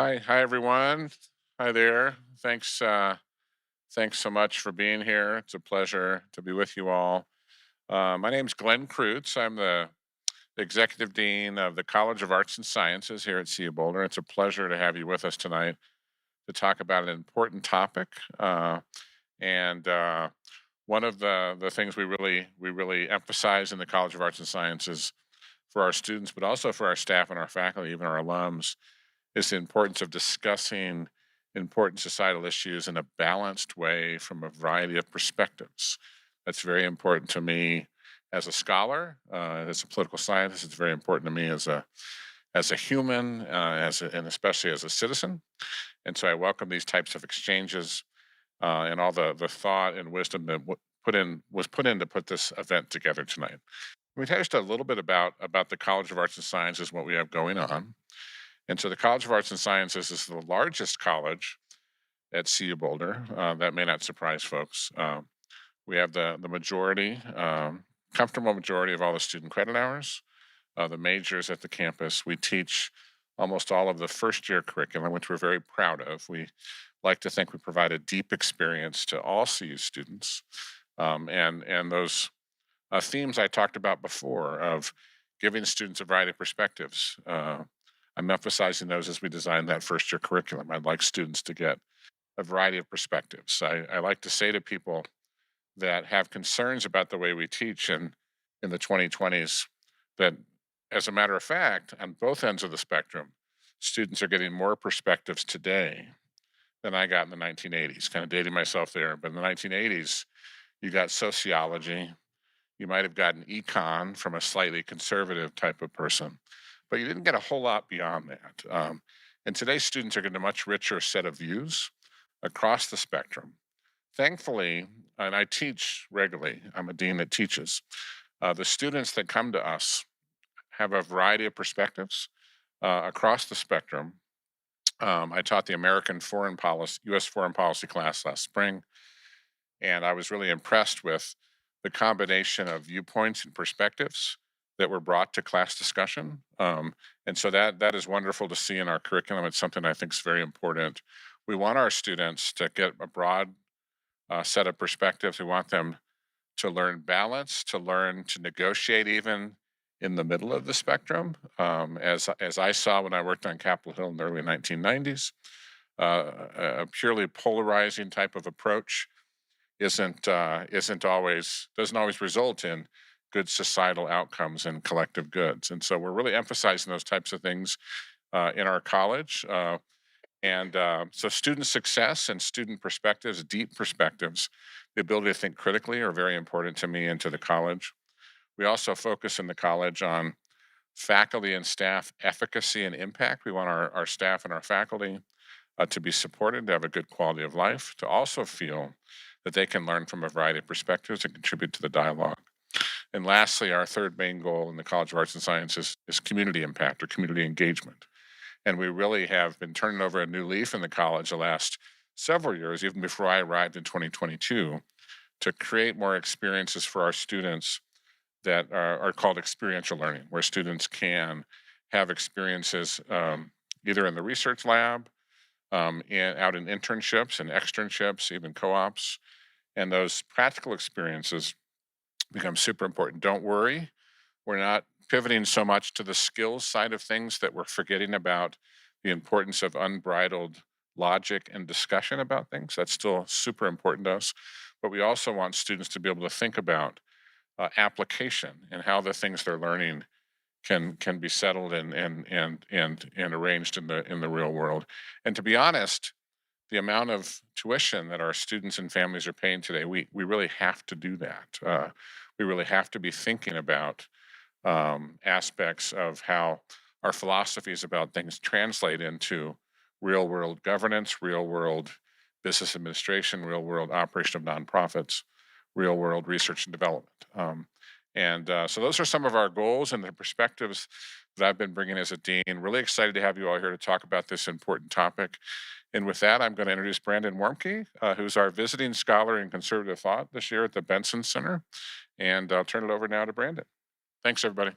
Hi everyone. Hi there. Thanks so much for being here. It's a pleasure to be with you all. My name's Glen Krutz. I'm the executive dean of the College of Arts and Sciences here at CU Boulder. It's a pleasure to have you with us tonight to talk about an important topic. And One of the things we really emphasize in the College of Arts and Sciences for our students, but also for our staff and our faculty, even our alums, is the importance of discussing important societal issues in a balanced way from a variety of perspectives. That's very important to me as a scholar, as a political scientist. It's very important to me as a human, and especially as a citizen. And so I welcome these types of exchanges and all the thought and wisdom that was put in to put this event together tonight. Let me tell you just a little bit about the College of Arts and Sciences, what we have going on. And so the College of Arts and Sciences is the largest college at CU Boulder. That may not surprise folks. We have the majority, comfortable majority of all the student credit hours, the majors at the campus. We teach almost all of the first year curriculum, which we're very proud of. We like to think we provide a deep experience to all CU students. And those themes I talked about before of giving students a variety of perspectives. I'm emphasizing those as we design that first year curriculum. I'd like students to get a variety of perspectives. I like to say to people that have concerns about the way we teach in the 2020s that, as a matter of fact, on both ends of the spectrum, students are getting more perspectives today than I got in the 1980s. Kind of dating myself there, but in the 1980s, you got sociology, you might have gotten econ from a slightly conservative type of person, but you didn't get a whole lot beyond that. And today's students are getting a much richer set of views across the spectrum. Thankfully, and I teach regularly, I'm a dean that teaches. The students that come to us have a variety of perspectives across the spectrum. I taught the American foreign policy, U.S. foreign policy class last spring, and I was really impressed with the combination of viewpoints and perspectives that were brought to class discussion. And so that is wonderful to see in our curriculum. It's something I think is very important. We want our students to get a broad set of perspectives. We want them to learn balance, to learn to negotiate even in the middle of the spectrum. As I saw when I worked on Capitol Hill in the early 1990s, a purely polarizing type of approach isn't always doesn't always result in good societal outcomes and collective goods. And so we're really emphasizing those types of things in our college. So student success and student perspectives, deep perspectives, the ability to think critically are very important to me and to the college. We also focus in the college on faculty and staff efficacy and impact. We want our staff and our faculty to be supported, to have a good quality of life, to also feel that they can learn from a variety of perspectives and contribute to the dialogue. And lastly, our third main goal in the College of Arts and Sciences is community impact or community engagement. And we really have been turning over a new leaf in the college the last several years, even before I arrived in 2022, to create more experiences for our students that are called experiential learning, where students can have experiences either in the research lab, and out in internships and externships, even co-ops, and those practical experiences become super important. Don't worry, we're not pivoting so much to the skills side of things that we're forgetting about the importance of unbridled logic and discussion about things. That's still super important to us. But we also want students to be able to think about application and how the things they're learning can be settled and arranged in the real world. And to be honest, the amount of tuition that our students and families are paying today, we really have to do that. We really have to be thinking about aspects of how our philosophies about things translate into real world governance, real world business administration, real world operation of nonprofits, real world research and development. So those are some of our goals and the perspectives that I've been bringing as a dean. Really excited to have you all here to talk about this important topic. And with that, I'm going to introduce Brandon Warmke, who's our visiting scholar in conservative thought this year at the Benson Center. And I'll turn it over now to Brandon. Thanks, everybody.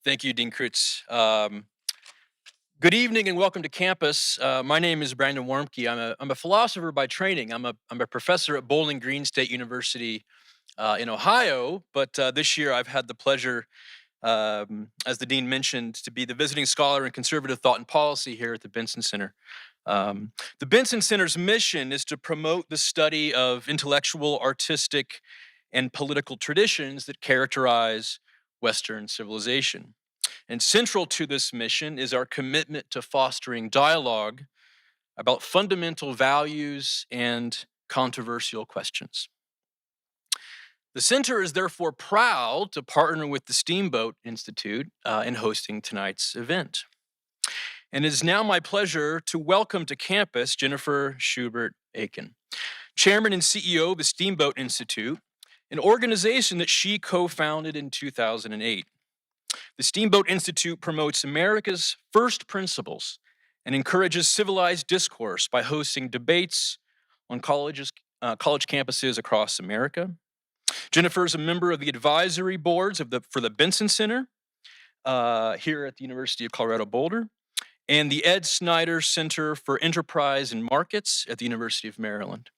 Thank you, Dean Krutz. Good evening and welcome to campus. My name is Brandon Warmke. I'm a philosopher by training. I'm a professor at Bowling Green State University in Ohio, but this year I've had the pleasure, as the dean mentioned, to be the visiting scholar in conservative thought and policy here at the Benson Center. The Benson Center's mission is to promote the study of intellectual, artistic, and political traditions that characterize Western civilization. And central to this mission is our commitment to fostering dialogue about fundamental values and controversial questions. The center is therefore proud to partner with the Steamboat Institute in hosting tonight's event. And it is now my pleasure to welcome to campus Jennifer Schubert-Akin, Chairman and CEO of the Steamboat Institute, an organization that she co-founded in 2008. The Steamboat Institute promotes America's first principles and encourages civilized discourse by hosting debates on college campuses across America. Jennifer is a member of the advisory boards for the Benson Center here at the University of Colorado Boulder and the Ed Snyder Center for Enterprise and Markets at the University of Maryland.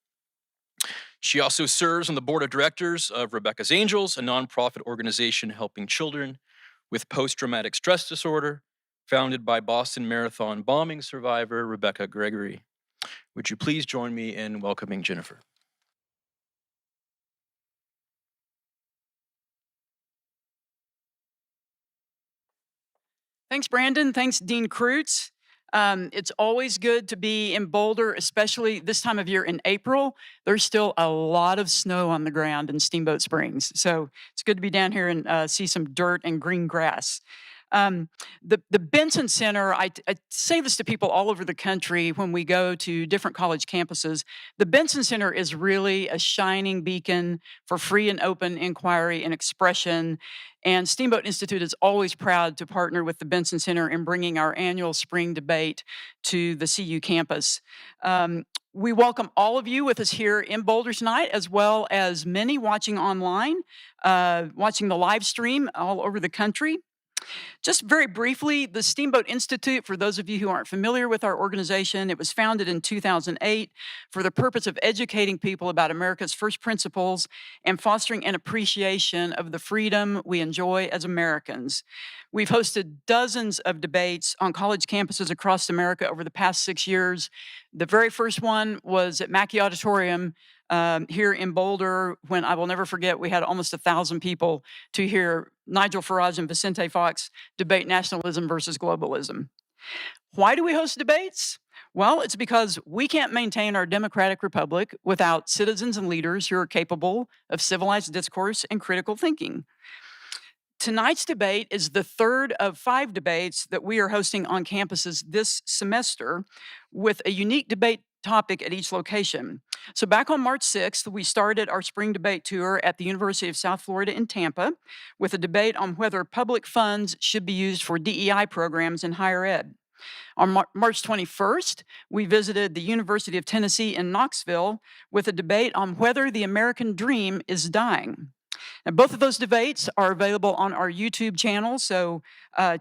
She also serves on the board of directors of Rebecca's Angels, a nonprofit organization helping children with post-traumatic stress disorder, founded by Boston Marathon bombing survivor Rebecca Gregory. Would you please join me in welcoming Jennifer? Thanks, Brandon. Thanks, Dean Krutz. It's always good to be in Boulder, especially this time of year in April. There's still a lot of snow on the ground in Steamboat Springs. So it's good to be down here and see some dirt and green grass. The Benson Center, I say this to people all over the country when we go to different college campuses. The Benson Center is really a shining beacon for free and open inquiry and expression. And Steamboat Institute is always proud to partner with the Benson Center in bringing our annual spring debate to the CU campus. We welcome all of you with us here in Boulder tonight, as well as many watching online, watching the live stream all over the country. Just very briefly, the Steamboat Institute, for those of you who aren't familiar with our organization, it was founded in 2008 for the purpose of educating people about America's first principles and fostering an appreciation of the freedom we enjoy as Americans. We've hosted dozens of debates on college campuses across America over the past 6 years. The very first one was at Mackey Auditorium here in Boulder, when I will never forget, we had almost 1,000 people to hear Nigel Farage and Vicente Fox debate nationalism versus globalism. Why do we host debates? Well, it's because we can't maintain our democratic republic without citizens and leaders who are capable of civilized discourse and critical thinking. Tonight's debate is the third of 5 debates that we are hosting on campuses this semester, with a unique debate topic at each location. So back on March 6th, we started our spring debate tour at the University of South Florida in Tampa with a debate on whether public funds should be used for DEI programs in higher ed. On March 21st, we visited the University of Tennessee in Knoxville with a debate on whether the American dream is dying. Now, both of those debates are available on our YouTube channel, so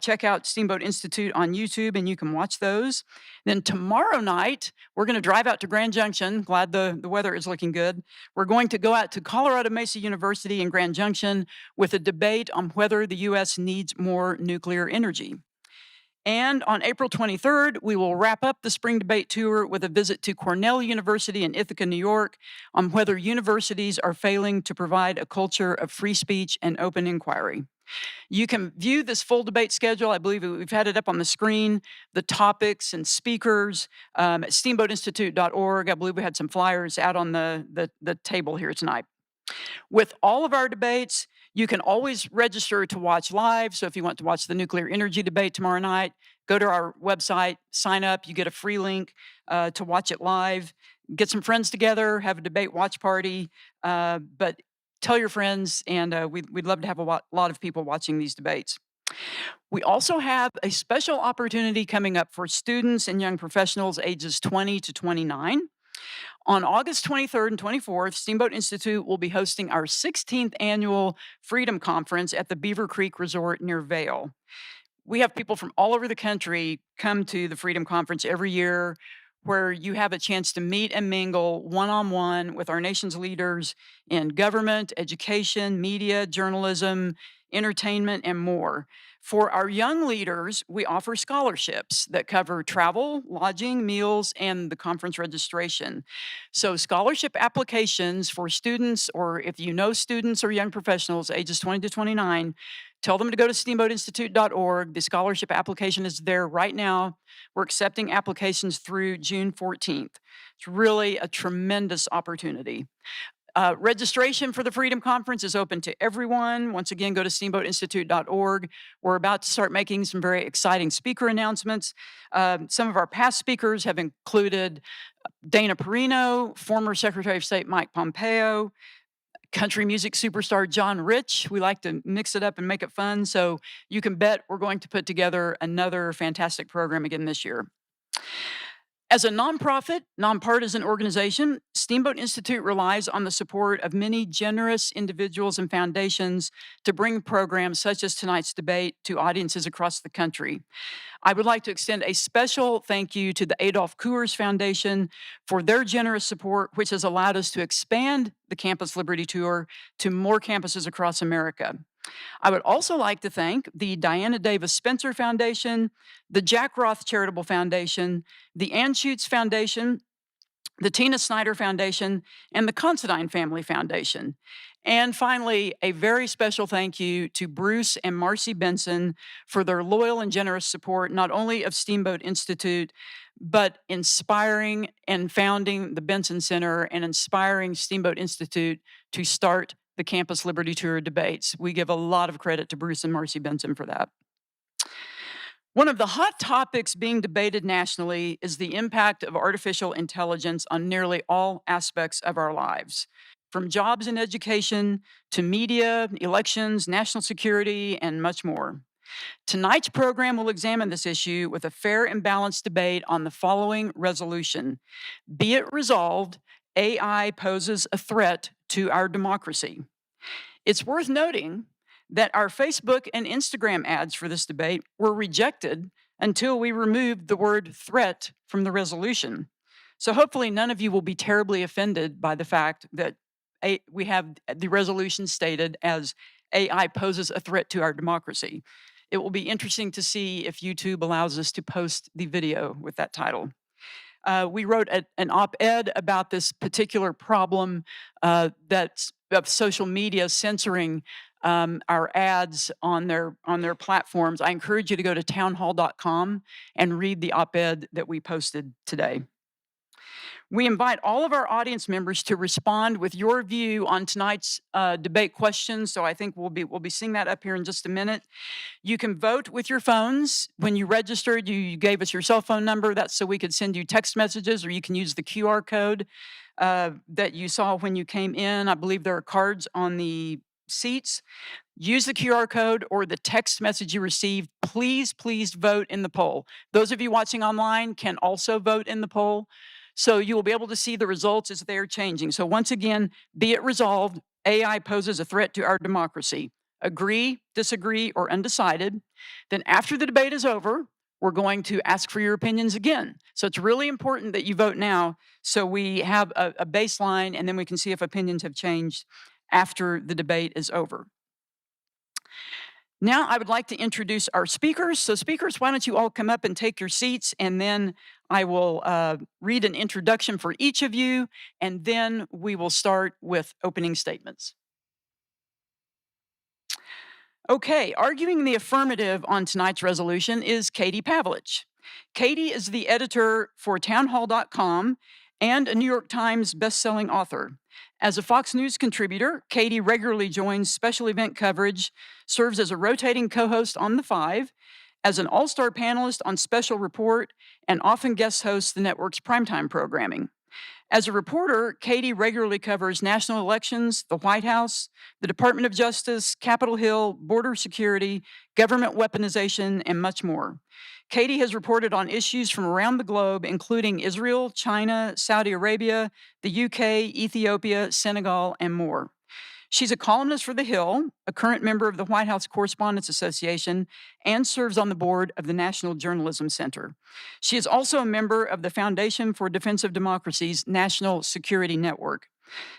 check out Steamboat Institute on YouTube and you can watch those. Then tomorrow night, we're going to drive out to Grand Junction. Glad the weather is looking good. We're going to go out to Colorado Mesa University in Grand Junction with a debate on whether the U.S. needs more nuclear energy. And on April 23rd, we will wrap up the spring debate tour with a visit to Cornell University in Ithaca, New York, on whether universities are failing to provide a culture of free speech and open inquiry. You can view this full debate schedule. I believe we've had it up on the screen, the topics and speakers at steamboatinstitute.org. I believe we had some flyers out on the table here tonight. With all of our debates, you can always register to watch live. So if you want to watch the nuclear energy debate tomorrow night, go to our website, sign up. You get a free link to watch it live. Get some friends together, have a debate watch party. But tell your friends, and we'd love to have a lot of people watching these debates. We also have a special opportunity coming up for students and young professionals ages 20 to 29. On August 23rd and 24th, Steamboat Institute will be hosting our 16th annual Freedom Conference at the Beaver Creek Resort near Vail. We have people from all over the country come to the Freedom Conference every year, where you have a chance to meet and mingle one-on-one with our nation's leaders in government, education, media, journalism, entertainment, and more. For our young leaders, we offer scholarships that cover travel, lodging, meals, and the conference registration. So scholarship applications for students, or if you know students or young professionals ages 20 to 29, tell them to go to steamboatinstitute.org. The scholarship application is there right now. We're accepting applications through June 14th. It's really a tremendous opportunity. Registration for the Freedom Conference is open to everyone. Once again, go to steamboatinstitute.org. We're about to start making some very exciting speaker announcements. Some of our past speakers have included Dana Perino, former Secretary of State Mike Pompeo, country music superstar John Rich. We like to mix it up and make it fun, so you can bet we're going to put together another fantastic program again this year. As a nonprofit, nonpartisan organization, Steamboat Institute relies on the support of many generous individuals and foundations to bring programs such as tonight's debate to audiences across the country. I would like to extend a special thank you to the Adolph Coors Foundation for their generous support, which has allowed us to expand the Campus Liberty Tour to more campuses across America. I would also like to thank the Diana Davis Spencer Foundation, the Jack Roth Charitable Foundation, the Anschutz Foundation, the Tina Snyder Foundation, and the Considine Family Foundation. And finally, a very special thank you to Bruce and Marcy Benson for their loyal and generous support, not only of Steamboat Institute, but inspiring and founding the Benson Center and inspiring Steamboat Institute to start the Campus Liberty Tour debates. We give a lot of credit to Bruce and Marcy Benson for that. One of the hot topics being debated nationally is the impact of artificial intelligence on nearly all aspects of our lives, from jobs and education to media, elections, national security, and much more. Tonight's program will examine this issue with a fair and balanced debate on the following resolution. Be it resolved, AI poses a threat to our democracy. It's worth noting that our Facebook and Instagram ads for this debate were rejected until we removed the word threat from the resolution. So hopefully none of you will be terribly offended by the fact that we have the resolution stated as AI poses a threat to our democracy. It will be interesting to see if YouTube allows us to post the video with that title. We wrote an op-ed about this particular problem that's of social media censoring our ads on their platforms. I encourage you to go to townhall.com and read the op-ed that we posted today. We invite all of our audience members to respond with your view on tonight's debate questions. So I think we'll be seeing that up here in just a minute. You can vote with your phones. When you registered, you gave us your cell phone number. That's so we could send you text messages, or you can use the QR code that you saw when you came in. I believe there are cards on the seats. Use the QR code or the text message you received. Please vote in the poll. Those of you watching online can also vote in the poll. So you will be able to see the results as they are changing. So once again, be it resolved, AI poses a threat to our democracy. Agree, disagree, or undecided. Then after the debate is over, we're going to ask for your opinions again. So it's really important that you vote now so we have a baseline, and then we can see if opinions have changed after the debate is over. Now I would like to introduce our speakers. So speakers, why don't you all come up and take your seats, and then I will read an introduction for each of you, and then we will start with opening statements. Okay, arguing the affirmative on tonight's resolution is Katie Pavlich. Katie is the editor for townhall.com and a New York Times best-selling author. As a Fox News contributor, Katie regularly joins special event coverage, serves as a rotating co-host on The Five, as an all-star panelist on Special Report, and often guest hosts the network's primetime programming. As a reporter, Katie regularly covers national elections, the White House, the Department of Justice, Capitol Hill, border security, government weaponization, and much more. Katie has reported on issues from around the globe, including Israel, China, Saudi Arabia, the UK, Ethiopia, Senegal, and more. She's a columnist for The Hill, a current member of the White House Correspondents Association, and serves on the board of the National Journalism Center. She is also a member of the Foundation for Defensive Democracy's National Security Network.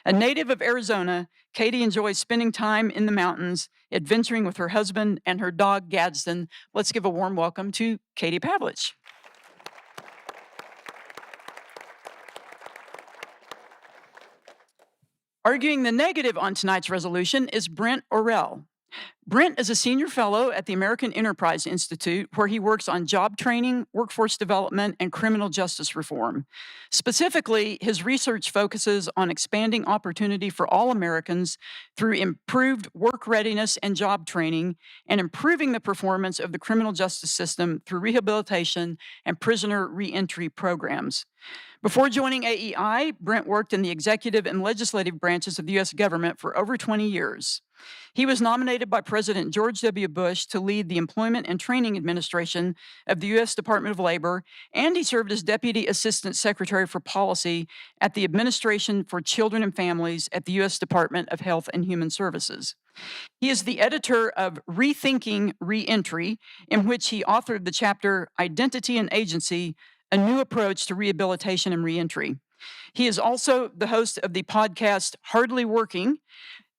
A native of Arizona, Katie enjoys spending time in the mountains, adventuring with her husband and her dog, Gadsden. Let's give a warm welcome to Katie Pavlich. Arguing the negative on tonight's resolution is Brent Orrell. Brent is a senior fellow at the American Enterprise Institute, where he works on job training, workforce development, and criminal justice reform. Specifically, his research focuses on expanding opportunity for all Americans through improved work readiness and job training, and improving the performance of the criminal justice system through rehabilitation and prisoner reentry programs. Before joining AEI, Brent worked in the executive and legislative branches of the U.S. government for over 20 years. He was nominated by President George W. Bush to lead the Employment and Training Administration of the U.S. Department of Labor, and he served as Deputy Assistant Secretary for Policy at the Administration for Children and Families at the U.S. Department of Health and Human Services. He is the editor of Rethinking Reentry, in which he authored the chapter Identity and Agency, a New Approach to Rehabilitation and Reentry. He is also the host of the podcast Hardly Working,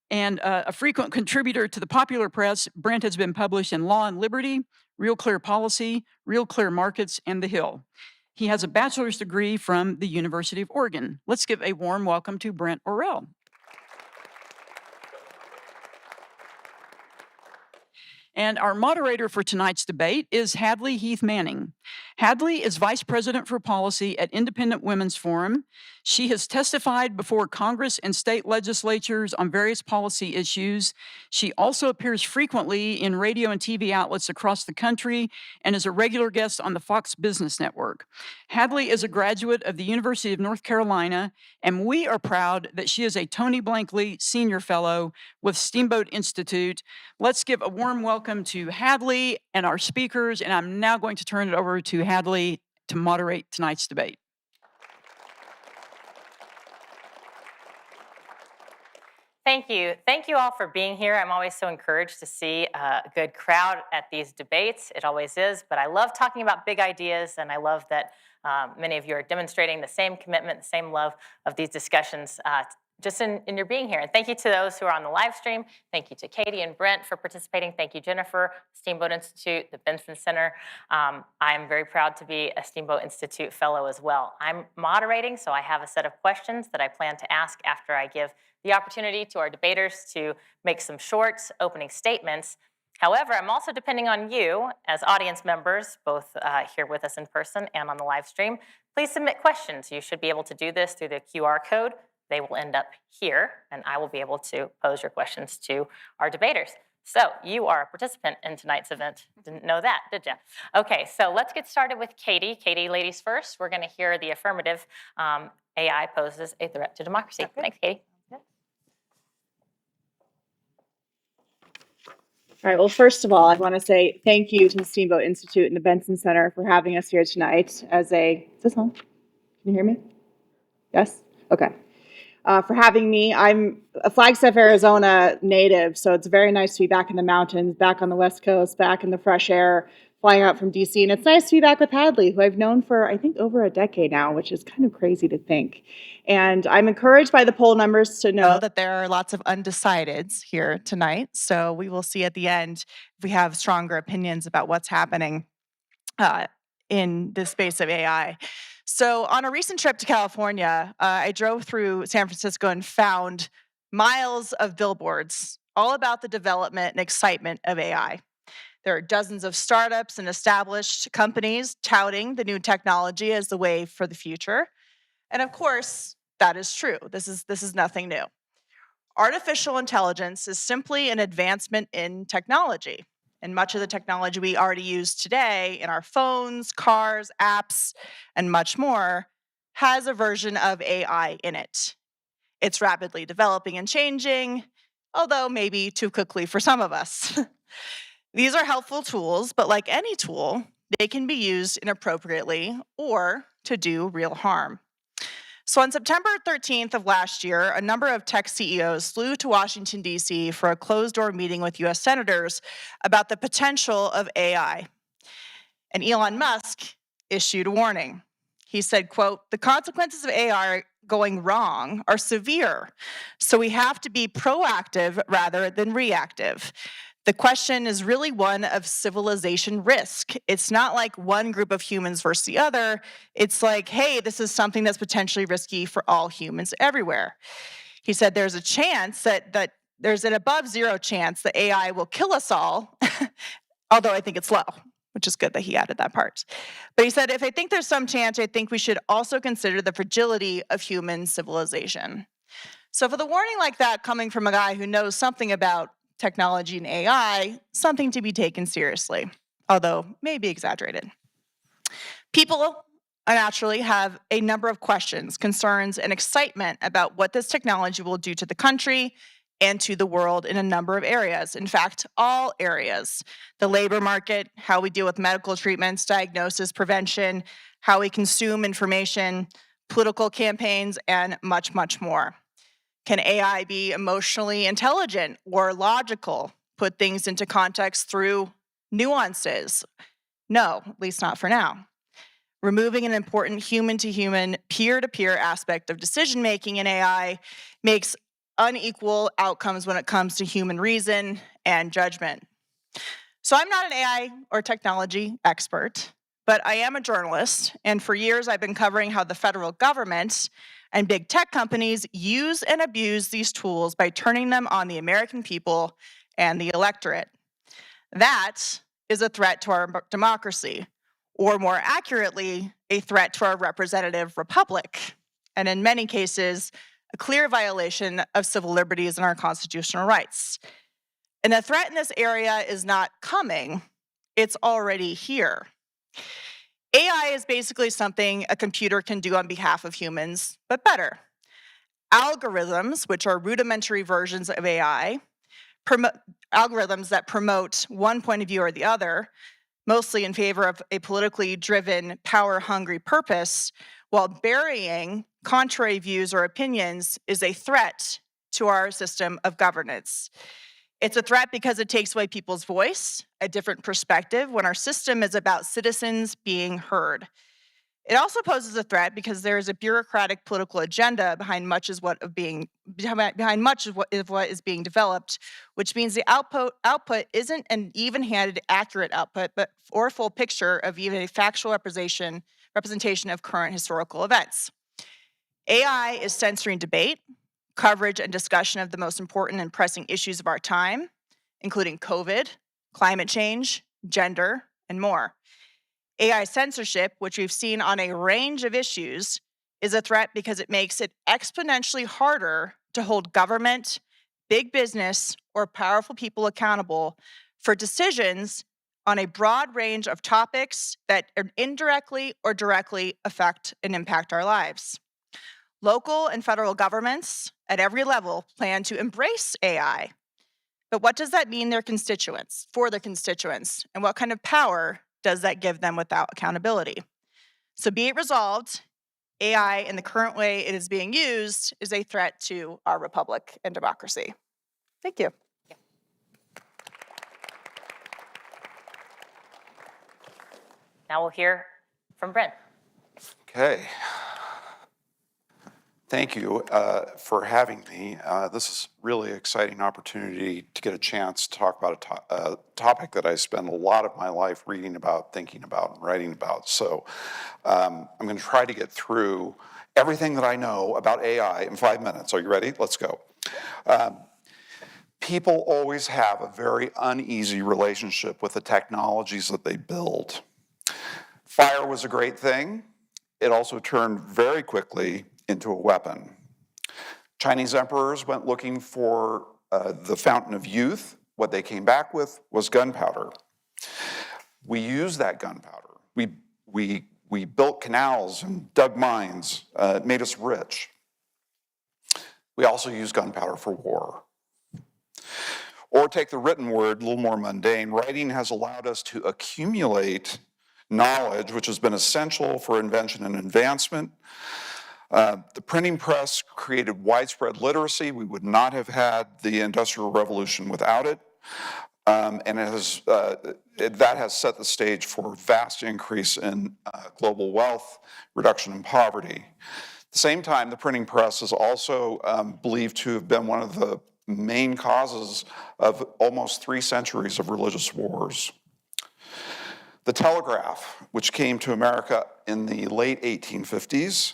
and a frequent contributor to the popular press. Brent has been published in Law and Liberty, Real Clear Policy, Real Clear Markets, and The Hill. He has a bachelor's degree from the University of Oregon. Let's give a warm welcome to Brent Orrell. And our moderator for tonight's debate is Hadley Heath Manning. Hadley is Vice President for Policy at Independent Women's Forum. She has testified before Congress and state legislatures on various policy issues. She also appears frequently in radio and TV outlets across the country and is a regular guest on the Fox Business Network. Hadley is a graduate of the University of North Carolina, and we are proud that she is a Tony Blankley Senior Fellow with Steamboat Institute. Let's give a warm welcome to Hadley and our speakers, and I'm now going to turn it over to Hadley to moderate tonight's debate. Thank you. Thank you all for being here. I'm always so encouraged to see a good crowd at these debates. It always is, but I love talking about big ideas, and I love that many of you are demonstrating the same commitment, the same love of these discussions just in your being here. And thank you to those who are on the live stream. Thank you to Katie and Brent for participating. Thank you, Jennifer, Steamboat Institute, the Benson Center. I'm very proud to be a Steamboat Institute fellow as well. I'm moderating, so I have a set of questions that I plan to ask after I give the opportunity to our debaters to make some short opening statements. However, I'm also depending on you as audience members, both here with us in person and on the live stream. Please submit questions. You should be able to do this through the QR code. They will end up here, and I will be able to pose your questions to our debaters. So you are a participant in tonight's event. Didn't know that, did you? Okay, so let's get started with Katie. Katie, ladies first. We're going to hear the affirmative. AI poses a threat to democracy. Okay. Thanks, Katie. All right, well, first of all, I want to say thank you to the Steamboat Institute and the Benson Center for having us here tonight is this on? Can you hear me? Yes? Okay. For having me. I'm a Flagstaff, Arizona native, so it's very nice to be back in the mountains, back on the West Coast, back in the fresh air, flying out from DC. And it's nice to be back with Hadley, who I've known for, I think, over a decade now, which is kind of crazy to think. And I'm encouraged by the poll numbers to know that there are lots of undecideds here tonight. So we will see at the end if we have stronger opinions about what's happening in the space of AI. So on a recent trip to California, I drove through San Francisco and found miles of billboards all about the development and excitement of AI. There are dozens of startups and established companies touting the new technology as the way for the future. And of course, that is true. This is nothing new. Artificial intelligence is simply an advancement in technology. And much of the technology we already use today in our phones, cars, apps, and much more has a version of AI in it. It's rapidly developing and changing, although maybe too quickly for some of us. These are helpful tools, but like any tool, they can be used inappropriately or to do real harm. So on September 13th of last year, a number of tech CEOs flew to Washington, D.C. for a closed-door meeting with U.S. senators about the potential of AI. And Elon Musk issued a warning. He said, quote, "The consequences of AI going wrong are severe, so we have to be proactive rather than reactive. The question is really one of civilization risk. It's not like one group of humans versus the other. It's like, hey, this is something that's potentially risky for all humans everywhere." He said there's a chance that there's an above zero chance that AI will kill us all, although I think it's low, which is good that he added that part. But he said, if I think there's some chance, I think we should also consider the fragility of human civilization. So for the warning like that coming from a guy who knows something about technology and AI, something to be taken seriously, although maybe exaggerated. People naturally have a number of questions, concerns, and excitement about what this technology will do to the country and to the world in a number of areas. In fact, all areas. The labor market, how we deal with medical treatments, diagnosis, prevention, how we consume information, political campaigns, and much, much more. Can AI be emotionally intelligent or logical, put things into context through nuances? No, at least not for now. Removing an important human-to-human, peer-to-peer aspect of decision-making in AI makes unequal outcomes when it comes to human reason and judgment. So I'm not an AI or technology expert, but I am a journalist, and for years I've been covering how the federal government and big tech companies use and abuse these tools by turning them on the American people and the electorate. That is a threat to our democracy, or more accurately, a threat to our representative republic, and in many cases, a clear violation of civil liberties and our constitutional rights. And the threat in this area is not coming, it's already here. AI is basically something a computer can do on behalf of humans, but better. Algorithms, which are rudimentary versions of AI, algorithms that promote one point of view or the other, mostly in favor of a politically driven, power-hungry purpose, while burying contrary views or opinions, is a threat to our system of governance. It's a threat because it takes away people's voice, a different perspective, when our system is about citizens being heard. It also poses a threat because there is a bureaucratic political agenda behind much of what is being developed, which means the output isn't an even-handed, accurate output, or a full picture of even a factual representation of current historical events. AI is censoring debate, coverage, and discussion of the most important and pressing issues of our time, including COVID, climate change, gender, and more. AI censorship, which we've seen on a range of issues, is a threat because it makes it exponentially harder to hold government, big business, or powerful people accountable for decisions on a broad range of topics that indirectly or directly affect and impact our lives. Local and federal governments at every level plan to embrace AI. But what does that mean for their constituents? And what kind of power does that give them without accountability? So be it resolved, AI in the current way it is being used is a threat to our republic and democracy. Thank you. Now we'll hear from Brent. Okay. Thank you for having me. This is really exciting opportunity to get a chance to talk about a topic that I spend a lot of my life reading about, thinking about, and writing about. So I'm going to try to get through everything that I know about AI in 5 minutes. Are you ready? Let's go. People always have a very uneasy relationship with the technologies that they build. Fire was a great thing. It also turned very quickly into a weapon. Chinese emperors went looking for the fountain of youth. What they came back with was gunpowder. We use that gunpowder. We We built canals and dug mines. It made us rich. We also used gunpowder for war. Or take the written word, a little more mundane. Writing has allowed us to accumulate knowledge, which has been essential for invention and advancement. The printing press created widespread literacy. We would not have had the Industrial Revolution without it. And that has set the stage for a vast increase in global wealth, reduction in poverty. At the same time, the printing press is also believed to have been one of the main causes of almost 3 centuries of religious wars. The telegraph, which came to America in the late 1850s,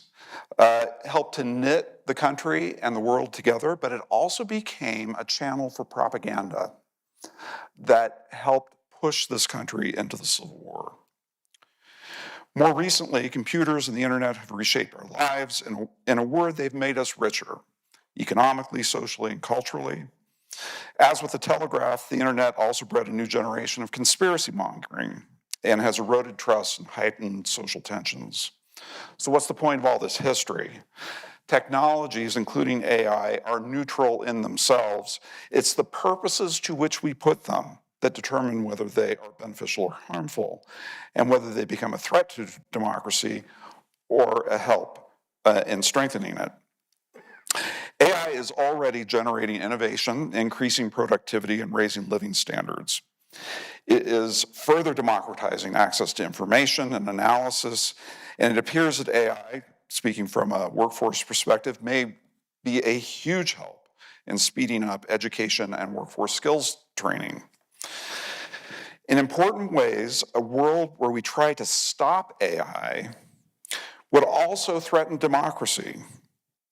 helped to knit the country and the world together, but it also became a channel for propaganda that helped push this country into the Civil War. More recently, computers and the internet have reshaped our lives. In a word, they've made us richer, economically, socially, and culturally. As with the telegraph, the internet also bred a new generation of conspiracy mongering and has eroded trust and heightened social tensions. So what's the point of all this history? Technologies, including AI, are neutral in themselves. It's the purposes to which we put them that determine whether they are beneficial or harmful, and whether they become a threat to democracy or a help in strengthening it. AI is already generating innovation, increasing productivity, and raising living standards. It is further democratizing access to information and analysis, and it appears that AI, speaking from a workforce perspective, may be a huge help in speeding up education and workforce skills training. In important ways, a world where we try to stop AI would also threaten democracy.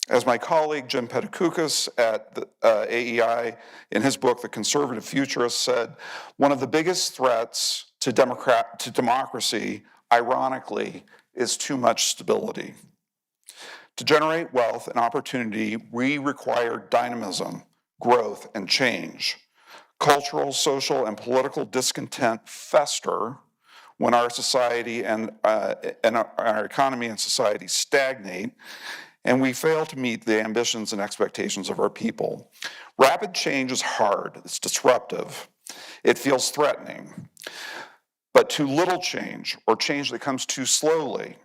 As my colleague Jim Pettikoukas at the AEI in his book, The Conservative Futurist, said, one of the biggest threats to democracy, ironically, is too much stability. To generate wealth and opportunity, we require dynamism, growth, and change. Cultural, social, and political discontent fester when our society and our economy and society stagnate, and we fail to meet the ambitions and expectations of our people. Rapid change is hard, it's disruptive, it feels threatening. But too little change, or change that comes too slowly,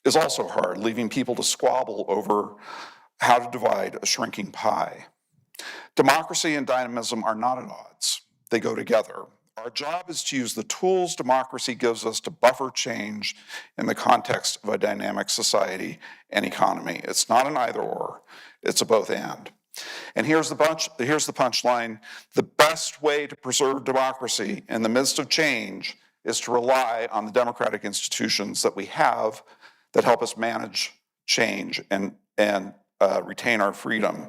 is also hard, leaving people to squabble over how to divide a shrinking pie. Democracy and dynamism are not at odds, they go together. Our job is to use the tools democracy gives us to buffer change in the context of a dynamic society and economy. It's not an either or, it's a both and. And here's the punchline. The best way to preserve democracy in the midst of change is to rely on the democratic institutions that we have that help us manage change and retain our freedom.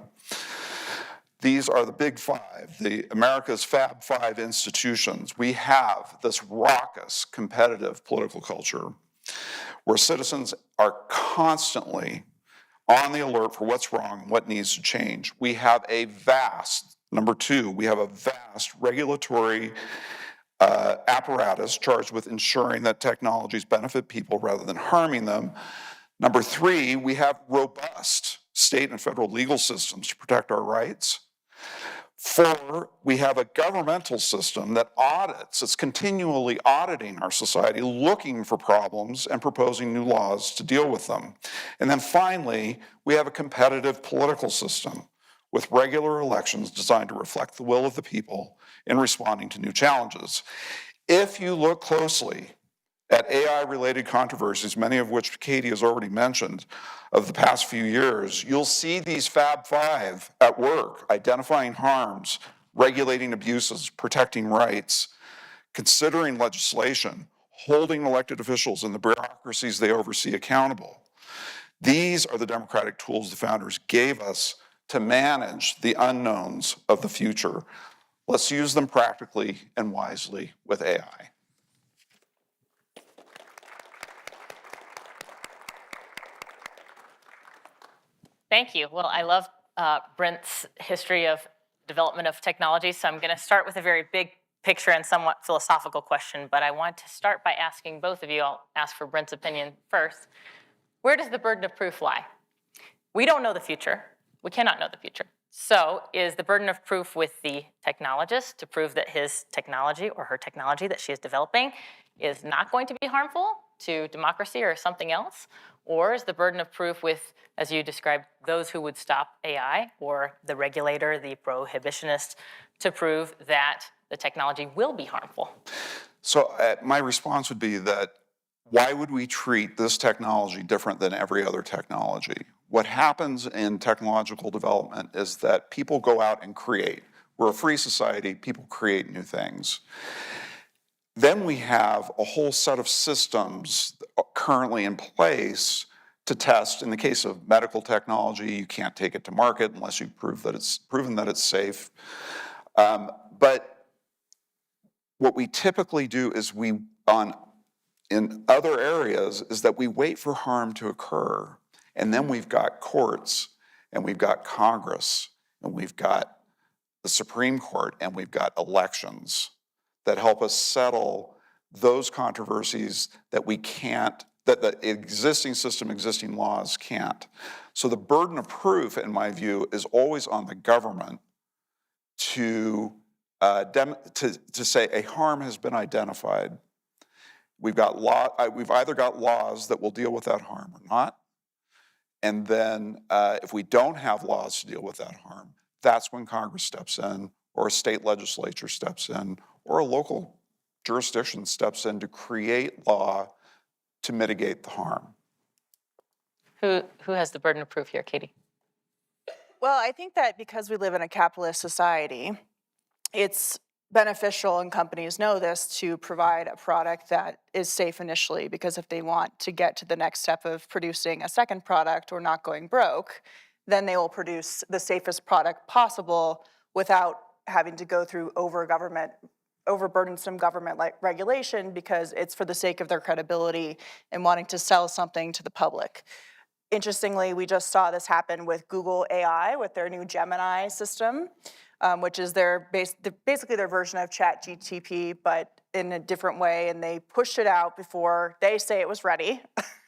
These are the big five, America's Fab Five institutions. We have this raucous, competitive political culture where citizens are constantly on the alert for what's wrong and what needs to change. We have a vast, number two, we have a vast regulatory apparatus charged with ensuring that technologies benefit people rather than harming them. Number three, we have robust state and federal legal systems to protect our rights. Four, we have a governmental system that audits, it's continually auditing our society, looking for problems and proposing new laws to deal with them. And then finally, we have a competitive political system with regular elections designed to reflect the will of the people in responding to new challenges. If you look closely at AI-related controversies, many of which Katie has already mentioned, of the past few years, you'll see these Fab Five at work, identifying harms, regulating abuses, protecting rights, considering legislation, holding elected officials and the bureaucracies they oversee accountable. These are the democratic tools the founders gave us to manage the unknowns of the future. Let's use them practically and wisely with AI. Thank you. Well, I love Brent's history of development of technology, so I'm going to start with a very big picture and somewhat philosophical question, but I want to start by asking both of you, I'll ask for Brent's opinion first. Where does the burden of proof lie? We don't know the future. We cannot know the future. So is the burden of proof with the technologist to prove that his technology or her technology that she is developing is not going to be harmful to democracy or something else? Or is the burden of proof with, as you described, those who would stop AI or the regulator, the prohibitionist, to prove that the technology will be harmful? So my response would be that why would we treat this technology different than every other technology? What happens in technological development is that people go out and create. We're a free society, people create new things. Then we have a whole set of systems currently in place to test. In the case of medical technology, you can't take it to market unless you prove that it's proven that it's safe. But what we typically do is in other areas is that we wait for harm to occur, and then we've got courts, and we've got Congress, and we've got the Supreme Court, and we've got elections that help us settle those controversies that we can't, that the existing system, existing laws can't. So the burden of proof, in my view, is always on the government to say a harm has been identified. We've either got laws that will deal with that harm or not. And then if we don't have laws to deal with that harm, that's when Congress steps in, or a state legislature steps in, or a local jurisdiction steps in to create law to mitigate the harm. Who has the burden of proof here, Katie? Well, I think that because we live in a capitalist society, it's beneficial, and companies know this, to provide a product that is safe initially, because if they want to get to the next step of producing a second product or not going broke, then they will produce the safest product possible without having to go through overburdensome government like regulation, because it's for the sake of their credibility and wanting to sell something to the public. Interestingly, we just saw this happen with Google AI with their new Gemini system, which is basically their version of ChatGPT, but in a different way, and they pushed it out before they say it was ready.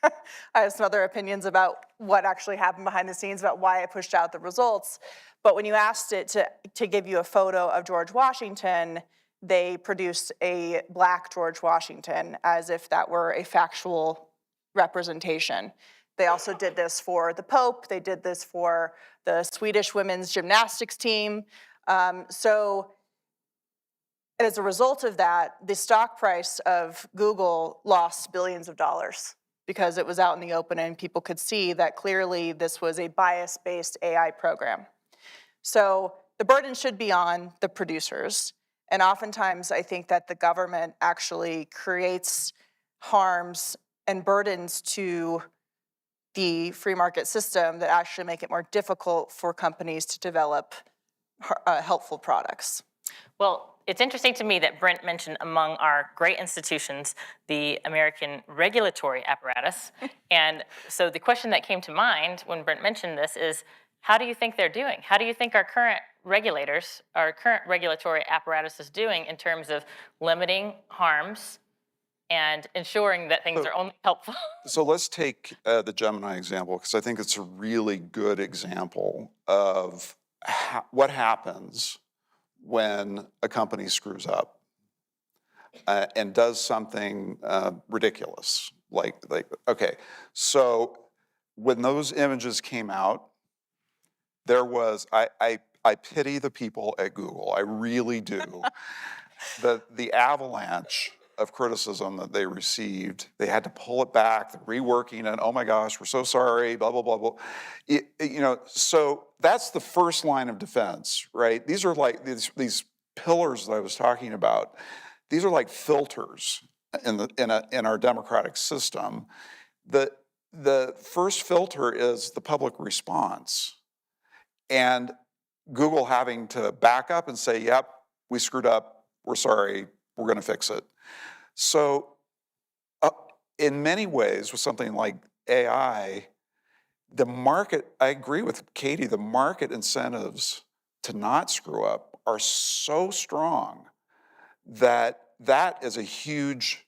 I have some other opinions about what actually happened behind the scenes about why it pushed out the results. But when you asked it to give you a photo of George Washington, they produced a black George Washington as if that were a factual representation. They also did this for the Pope. They did this for the Swedish women's gymnastics team. So as a result of that, the stock price of Google lost billions of dollars because it was out in the open and people could see that clearly this was a bias-based AI program. So the burden should be on the producers. And oftentimes I think that the government actually creates harms and burdens to the free market system that actually make it more difficult for companies to develop helpful products. Well, it's interesting to me that Brent mentioned among our great institutions the American regulatory apparatus. And so the question that came to mind when Brent mentioned this is, how do you think they're doing? How do you think our current regulators, our current regulatory apparatus is doing in terms of limiting harms and ensuring that things are only helpful? So let's take the Gemini example, because I think it's a really good example of what happens when a company screws up and does something ridiculous. Okay, so when those images came out, there was, I pity the people at Google, I really do. The avalanche of criticism that they received, they had to pull it back, they're reworking it, oh my gosh, we're so sorry, blah, blah, blah, blah. So that's the first line of defense, right? These are like these pillars that I was talking about. These are like filters in our democratic system. The first filter is the public response. And Google having to back up and say, yep, we screwed up, we're sorry, we're gonna fix it. So in many ways, with something like AI, the market, I agree with Katie, the market incentives to not screw up are so strong that is a huge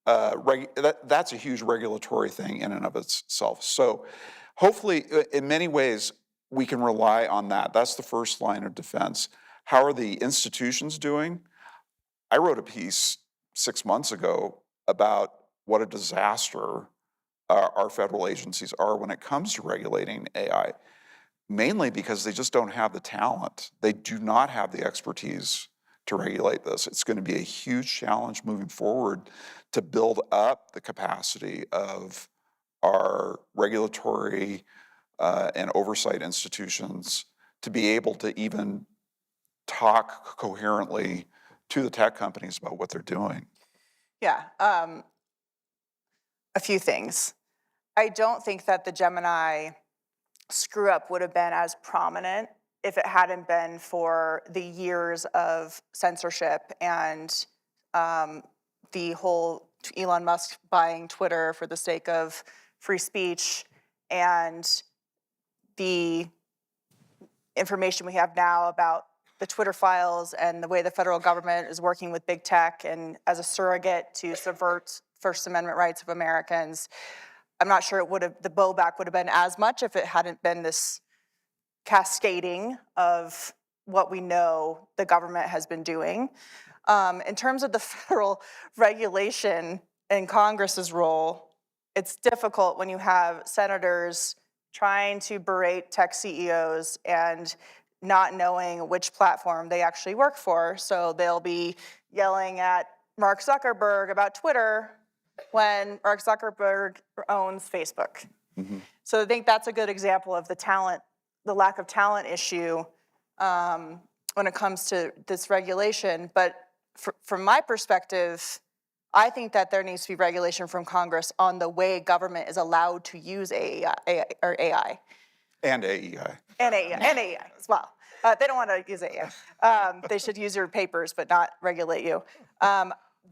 that's a huge regulatory thing in and of itself. So hopefully, in many ways, we can rely on that. That's the first line of defense. How are the institutions doing? I wrote a piece 6 months ago about what a disaster our federal agencies are when it comes to regulating AI, mainly because they just don't have the talent. They do not have the expertise to regulate this. It's going to be a huge challenge moving forward to build up the capacity of our regulatory and oversight institutions to be able to even talk coherently to the tech companies about what they're doing. Yeah, a few things. I don't think that the Gemini screw up would have been as prominent if it hadn't been for the years of censorship and the whole Elon Musk buying Twitter for the sake of free speech and the information we have now about the Twitter files and the way the federal government is working with big tech and as a surrogate to subvert First Amendment rights of Americans. I'm not sure the blowback would have been as much if it hadn't been this cascading of what we know the government has been doing. In terms of the federal regulation and Congress's role, it's difficult when you have senators trying to berate tech CEOs and not knowing which platform they actually work for. So they'll be yelling at Mark Zuckerberg about Twitter when Mark Zuckerberg owns Facebook. Mm-hmm. So I think that's a good example of the lack of talent issue when it comes to this regulation. But from my perspective, I think that there needs to be regulation from Congress on the way government is allowed to use AI. And AEI. And AEI as well. They don't want to use AI. They should use your papers, but not regulate you.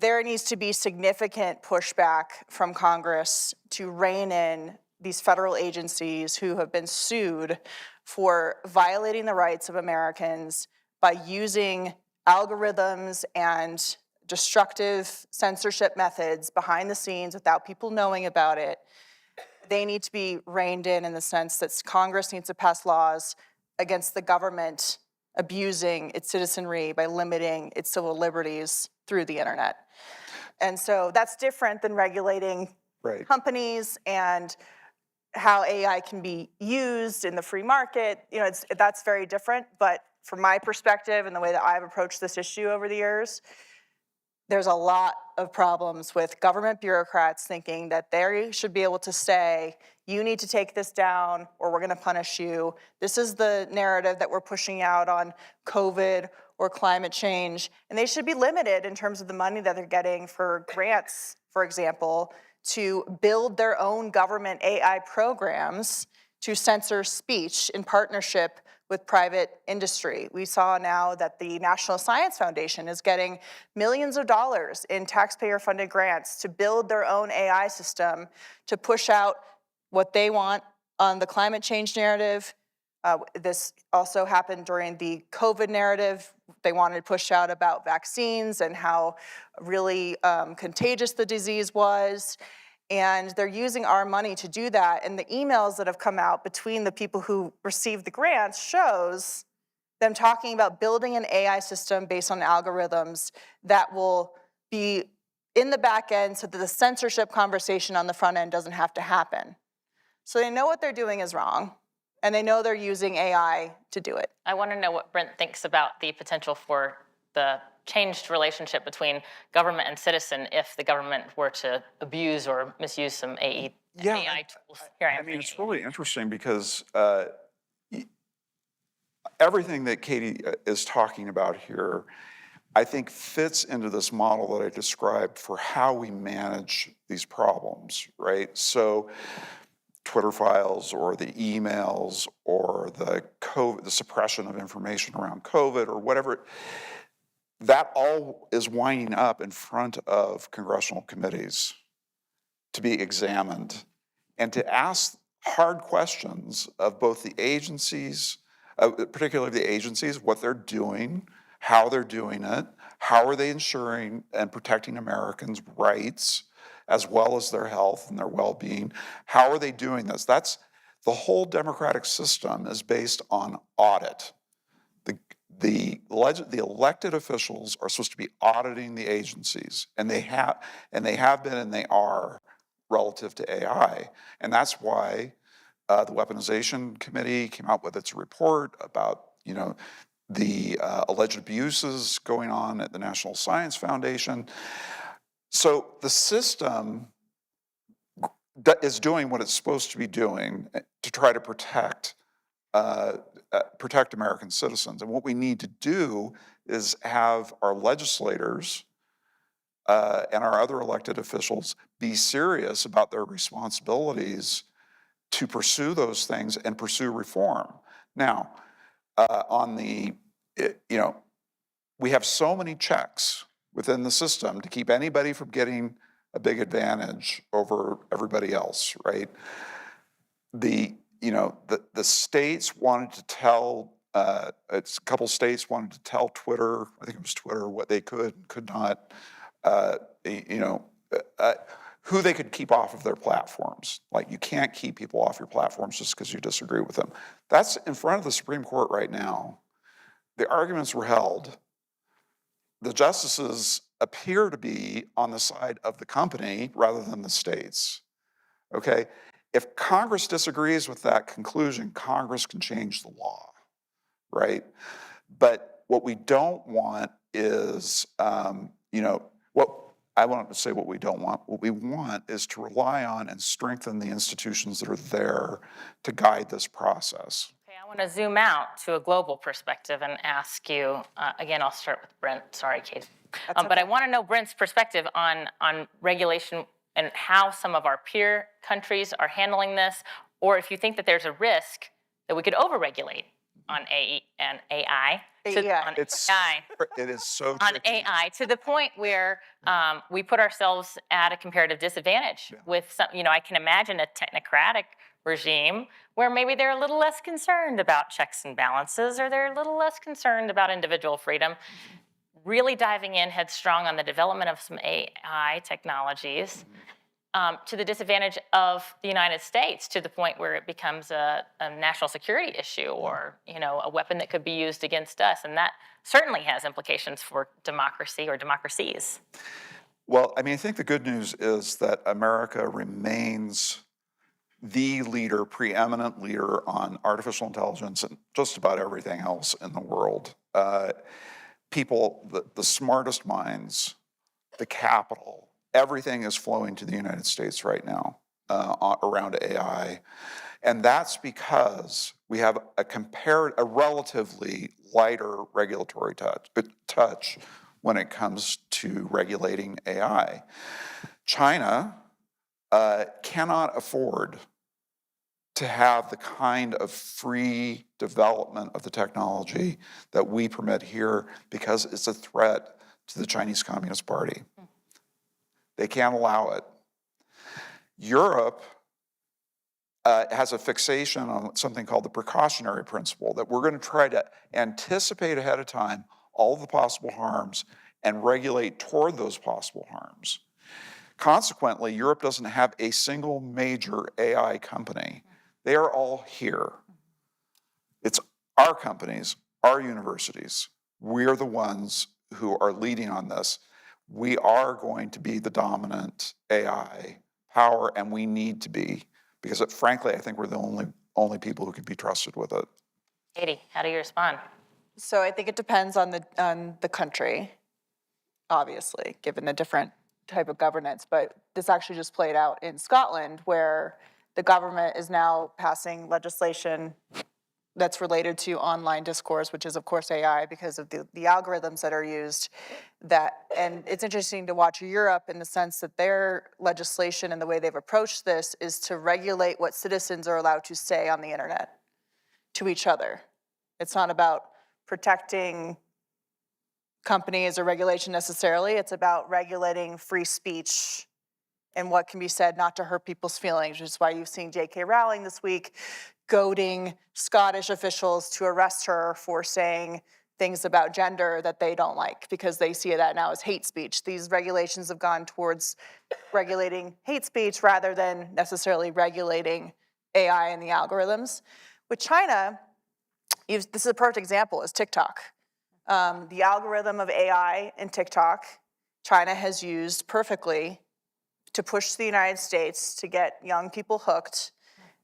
There needs to be significant pushback from Congress to rein in these federal agencies who have been sued for violating the rights of Americans by using algorithms and destructive censorship methods behind the scenes without people knowing about it. They need to be reined in the sense that Congress needs to pass laws against the government abusing its citizenry by limiting its civil liberties through the internet. And so that's different than regulating companies and how AI can be used in the free market. You know, that's very different. But from my perspective and the way that I've approached this issue over the years, there's a lot of problems with government bureaucrats thinking that they should be able to say, you need to take this down or we're going to punish you. This is the narrative that we're pushing out on COVID or climate change. And they should be limited in terms of the money that they're getting for grants, for example, to build their own government AI programs to censor speech in partnership with private industry. We saw now that the National Science Foundation is getting millions of dollars in taxpayer-funded grants to build their own AI system to push out what they want on the climate change narrative. This also happened during the COVID narrative. They wanted to push out about vaccines and how really contagious the disease was. And they're using our money to do that. And the emails that have come out between the people who received the grants shows them talking about building an AI system based on algorithms that will be in the back end so that the censorship conversation on the front end doesn't have to happen. So they know what they're doing is wrong, and they know they're using AI to do it. I want to know what Brent thinks about the potential for the changed relationship between government and citizen if the government were to abuse or misuse some AI tools. Here I mean, it's really interesting because everything that Katie is talking about here, I think fits into this model that I described for how we manage these problems, right? So Twitter files or the emails or the suppression of information around COVID or whatever, that all is winding up in front of congressional committees to be examined and to ask hard questions of both the agencies, particularly the agencies, what they're doing, how they're doing it, How are they ensuring and protecting Americans' rights as well as their health and their well-being? How are they doing this? That's the whole democratic system is based on audit. The elected officials are supposed to be auditing the agencies, and they have been and they are relative to AI. And that's why the Weaponization Committee came out with its report about, the alleged abuses going on at the National Science Foundation. So the system is doing what it's supposed to be doing to try to protect American citizens. And what we need to do is have our legislators and our other elected officials be serious about their responsibilities to pursue those things and pursue reform. Now, we have so many checks within the system to keep anybody from getting a big advantage over everybody else, right? The states wanted to tell, a couple states wanted to tell Twitter, I think it was Twitter, what they could and could not, who they could keep off of their platforms. Like, you can't keep people off your platforms just because you disagree with them. That's in front of the Supreme Court right now. The arguments were held. The justices appear to be on the side of the company rather than the states, okay? If Congress disagrees with that conclusion, Congress can change the law, right? But what we don't want is, I want to say what we don't want. What we want is to rely on and strengthen the institutions that are there to guide this process. Okay, I want to zoom out to a global perspective and ask you, again, I'll start with Brent. Sorry, Katie. But I want to know Brent's perspective on regulation and how some of our peer countries are handling this, or if you think that there's a risk that we could overregulate on AI. It is so on tricky. AI to the point where we put ourselves at a comparative disadvantage with some, I can imagine a technocratic regime where maybe they're a little less concerned about checks and balances, or they're a little less concerned about individual freedom, really diving in headstrong on the development of some AI technologies to the disadvantage of the United States, to the point where it becomes a national security issue, or a weapon that could be used against us. And that certainly has implications for democracy or democracies. Well, I think the good news is that America remains the leader, preeminent leader on artificial intelligence and just about everything else in the world. People, the smartest minds, the capital, everything is flowing to the United States right now around AI. And that's because we have a relatively lighter regulatory touch when it comes to regulating AI. China cannot afford to have the kind of free development of the technology that we permit here, because it's a threat to the Chinese Communist Party. They can't allow it. Europe has a fixation on something called the precautionary principle, that we're going to try to anticipate ahead of time all of the possible harms and regulate toward those possible harms. Consequently, Europe doesn't have a single major AI company. They are all here. It's our companies, our universities. We're the ones who are leading on this. We are going to be the dominant AI power, and we need to be, because frankly, I think we're the only people who can be trusted with it. Katie, how do you respond? So I think it depends on the country, obviously, given the different type of governance. But this actually just played out in Scotland, where the government is now passing legislation that's related to online discourse, which is, of course, AI, because of the algorithms that are used. And it's interesting to watch Europe in the sense that their legislation and the way they've approached this is to regulate what citizens are allowed to say on the internet to each other. It's not about protecting companies or regulation necessarily. It's about regulating free speech and what can be said not to hurt people's feelings, which is why you've seen J.K. Rowling this week goading Scottish officials to arrest her for saying things about gender that they don't like because they see that now as hate speech. These regulations have gone towards regulating hate speech rather than necessarily regulating AI and the algorithms. With China, this is a perfect example, is TikTok. The algorithm of AI in TikTok, China has used perfectly to push the United States to get young people hooked,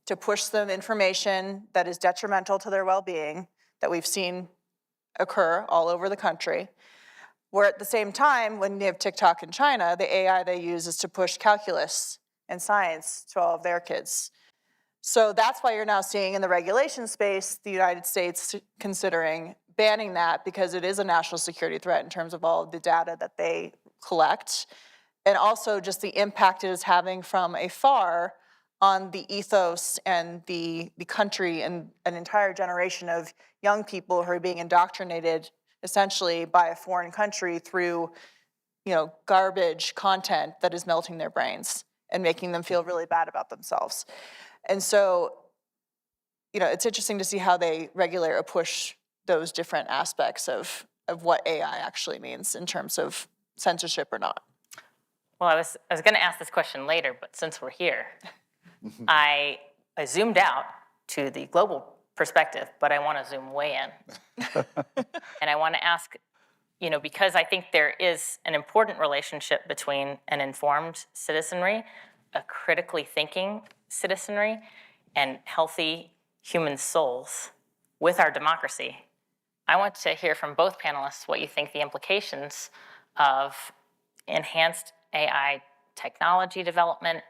to push them information that is detrimental to their well-being that we've seen occur all over the country. Where at the same time, when they have TikTok in China, the AI they use is to push calculus and science to all of their kids. So that's why you're now seeing in the regulation space, the United States considering banning that because it is a national security threat in terms of all of the data that they collect, and also just the impact it is having from afar on the ethos and the country and an entire generation of young people who are being indoctrinated essentially by a foreign country through, garbage content that is melting their brains and making them feel really bad about themselves. And so, it's interesting to see how they regulate or push those different aspects of what AI actually means in terms of censorship or not. Well, I was going to ask this question later, but since we're here, I zoomed out to the global perspective, but I want to zoom way in. And I want to ask, because I think there is an important relationship between an informed citizenry, a critically thinking citizenry, and healthy human souls with our democracy. I want to hear from both panelists what you think the implications of enhanced AI technology development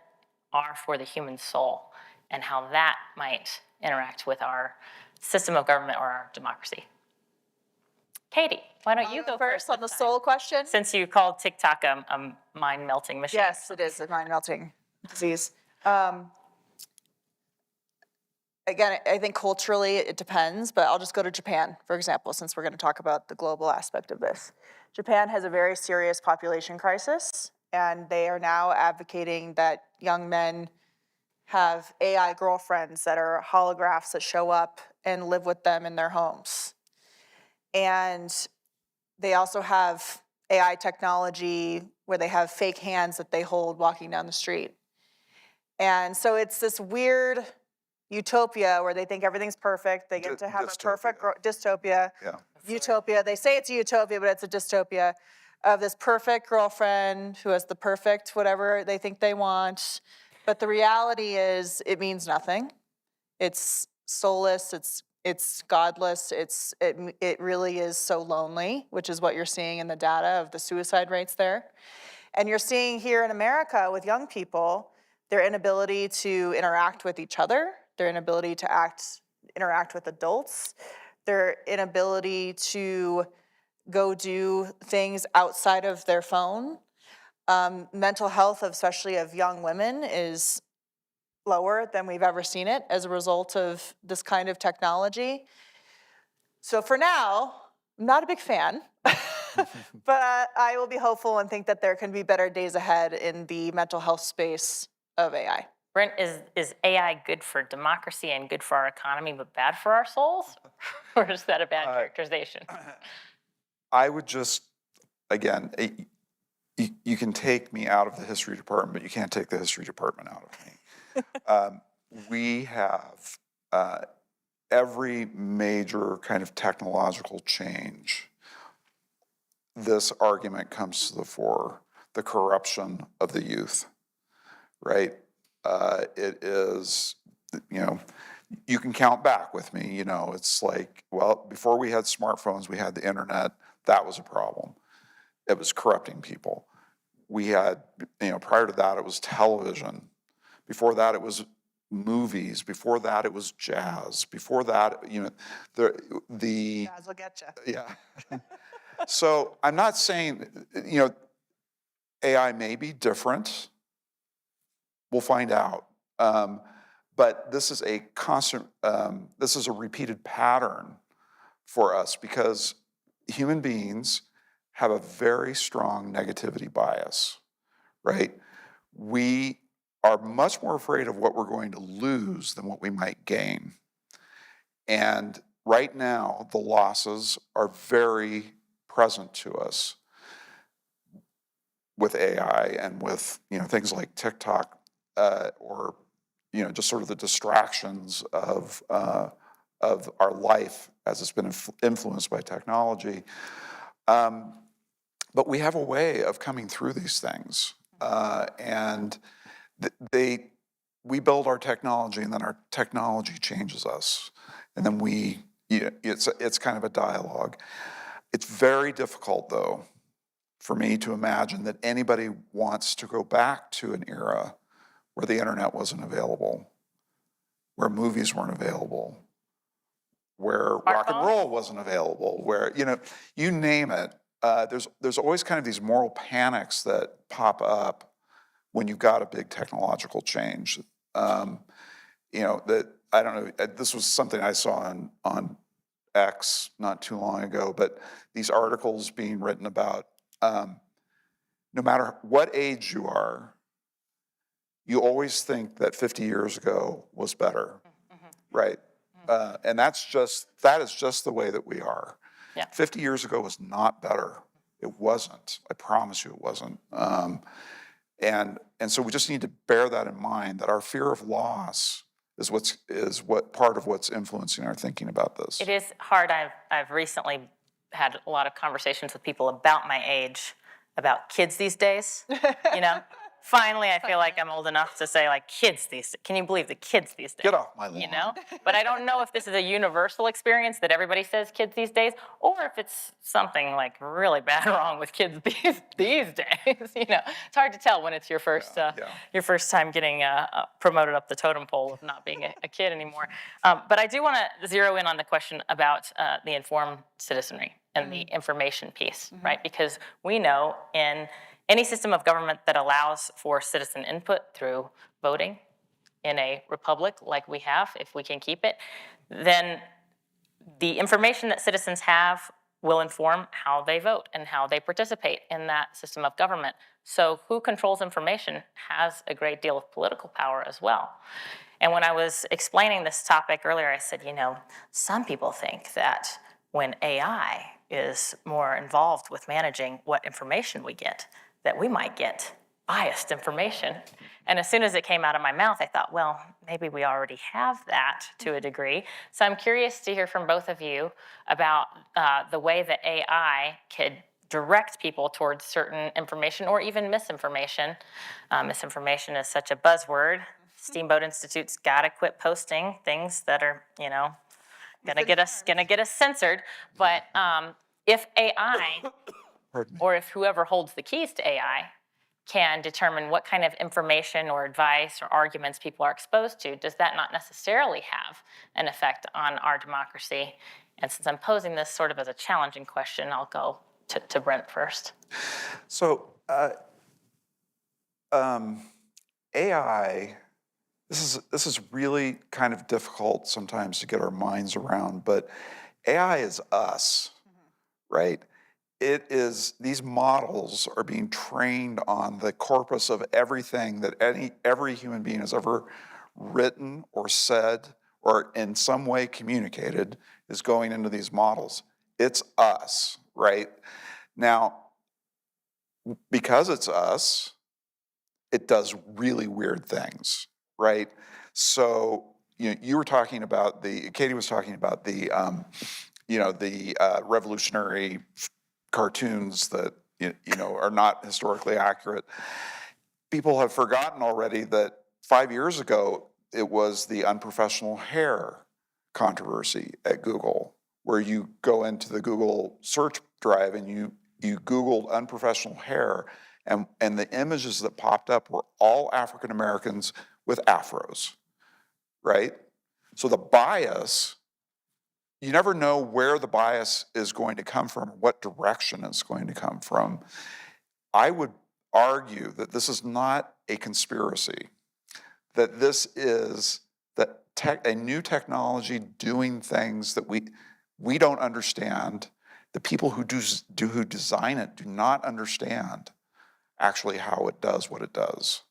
are for the human soul and how that might interact with our system of government or our democracy. Katie, why don't you go first on the soul question? Since you called TikTok a mind-melting machine. Yes, it is a mind-melting disease. Again, I think culturally it depends, but I'll just go to Japan, for example, since we're going to talk about the global aspect of this. Japan has a very serious population crisis, and they are now advocating that young men have AI girlfriends that are holographs that show up and live with them in their homes. And they also have AI technology where they have fake hands that they hold walking down the street. And so it's this weird utopia where they think everything's perfect. They get to have a perfect dystopia. Yeah. Utopia. They say it's a utopia, but it's a dystopia of this perfect girlfriend who has the perfect whatever they think they want. But the reality is it means nothing. It's soulless. It's godless. It really is so lonely, which is what you're seeing in the data of the suicide rates there. And you're seeing here in America with young people, their inability to interact with each other, their inability to interact with adults, their inability to go do things outside of their phone. Mental health, especially of young women, is lower than we've ever seen it as a result of this kind of technology. So for now, I'm not a big fan, but I will be hopeful and think that there can be better days ahead in the mental health space of AI. Brent, is AI good for democracy and good for our economy, but bad for our souls? Or is that a bad characterization? I would just, again, you can take me out of the history department, but you can't take the history department out of me. We have every major kind of technological change, this argument comes to the fore, the corruption of the youth, right? It is, you can count back with me, it's like, well, before we had smartphones, we had the internet. That was a problem. It was corrupting people. We had, prior to that, it was television. Before that, it was movies. Before that, it was jazz. Before that, the Jazz will get you. yeah. So I'm not saying, AI may be different. We'll find out. But this is a constant, this is a repeated pattern for us because human beings have a very strong negativity bias, right? We are much more afraid of what we're going to lose than what we might gain. And right now, the losses are very present to us with AI and with, things like TikTok, or, just sort of the distractions of our life as it's been influenced by technology. But we have a way of coming through these things, and we build our technology, and then our technology changes us, and then it's kind of a dialogue. It's very difficult, though, for me to imagine that anybody wants to go back to an era where the internet wasn't available, where movies weren't available, where rock and roll wasn't available, where, you name it. There's always kind of these moral panics that pop up when you've got a big technological change. That, I don't know, this was something I saw on X not too long ago, but these articles being written about, no matter what age you are, you always think that 50 years ago was better, right? And that is just the way that we are. Yeah. 50 years ago was not better. It wasn't. I promise you it wasn't. And so we just need to bear that in mind, that our fear of loss is what part of what's influencing our thinking about this. It is hard. I've recently had a lot of conversations with people about my age, about kids these days, Finally, I feel like I'm old enough to say, like, kids these days. Can you believe the kids these days? Get off my lawn. But I don't know if this is a universal experience that everybody says kids these days, or if it's something like really bad wrong with kids these days. It's hard to tell when it's your first time getting promoted up the totem pole of not being a kid anymore. But I do want to zero in on the question about the informed citizenry and the information piece, right? Because we know in any system of government that allows for citizen input through voting in a republic like we have, if we can keep it, then the information that citizens have will inform how they vote and how they participate in that system of government. So who controls information has a great deal of political power as well. And when I was explaining this topic earlier, I said, some people think that when AI is more involved with managing what information we get, that we might get biased information. And as soon as it came out of my mouth, I thought, well, maybe we already have that to a degree. So I'm curious to hear from both of you about the way that AI could direct people towards certain information or even misinformation. Misinformation is such a buzzword. Steamboat Institute's got to quit posting things that are, gonna get us censored. But if AI or if whoever holds the keys to AI can determine what kind of information or advice or arguments people are exposed to, does that not necessarily have an effect on our democracy? And since I'm posing this sort of as a challenging question, I'll go to Brent first. So AI, this is really kind of difficult sometimes to get our minds around, but AI is us, right? It is, these models are being trained on the corpus of everything that every human being has ever written or said or in some way communicated is going into these models. It's us, right? Now, because it's us, it does really weird things, right? So, you were talking about Katie was talking about the revolutionary cartoons that are not historically accurate. People have forgotten already that 5 years ago it was the unprofessional hair controversy at Google, where you go into the Google search drive and you Googled unprofessional hair, and the images that popped up were all African Americans with afros, right? So the bias, you never know where the bias is going to come from, what direction it's going to come from. I would argue that this is not a conspiracy, that this is a new technology doing things that we don't understand. The people who design it do not understand actually how it does what it does.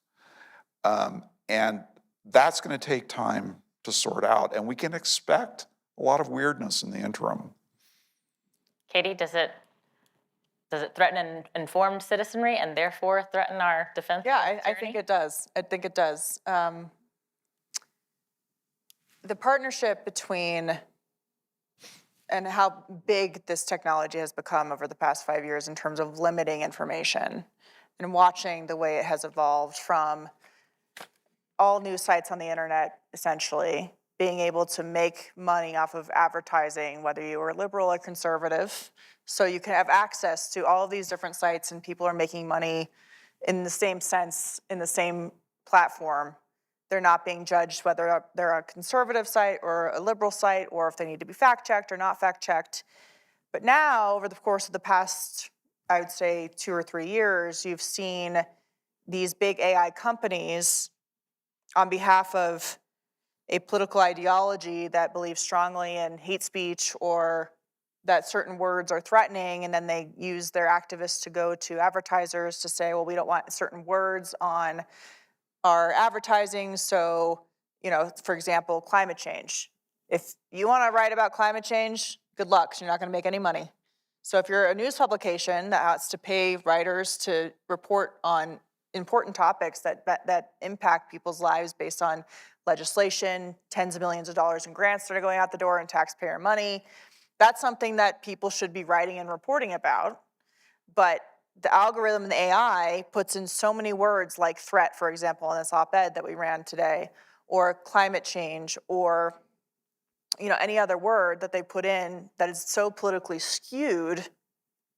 And that's going to take time to sort out, and we can expect a lot of weirdness in the interim. Katie, does it threaten informed citizenry and therefore threaten our defense? Yeah, I think it does. I think it does. The partnership between and how big this technology has become over the past 5 years in terms of limiting information and watching the way it has evolved from all news sites on the internet, essentially, being able to make money off of advertising, whether you were liberal or conservative. So you can have access to all of these different sites and people are making money in the same sense, in the same platform. They're not being judged whether they're a conservative site or a liberal site or if they need to be fact-checked or not fact-checked. But now, over the course of the past, I would say 2 or 3 years, you've seen these big AI companies on behalf of a political ideology that believes strongly in hate speech or that certain words are threatening, and then they use their activists to go to advertisers to say, well, we don't want certain words on our advertising. So, for example, climate change. If you want to write about climate change, good luck, 'cause you're not going to make any money. So if you're a news publication that has to pay writers to report on important topics that impact people's lives based on legislation, tens of millions of dollars in grants that are going out the door and taxpayer money, that's something that people should be writing and reporting about. But the algorithm and the AI puts in so many words like threat, for example, in this op-ed that we ran today, or climate change, or any other word that they put in that is so politically skewed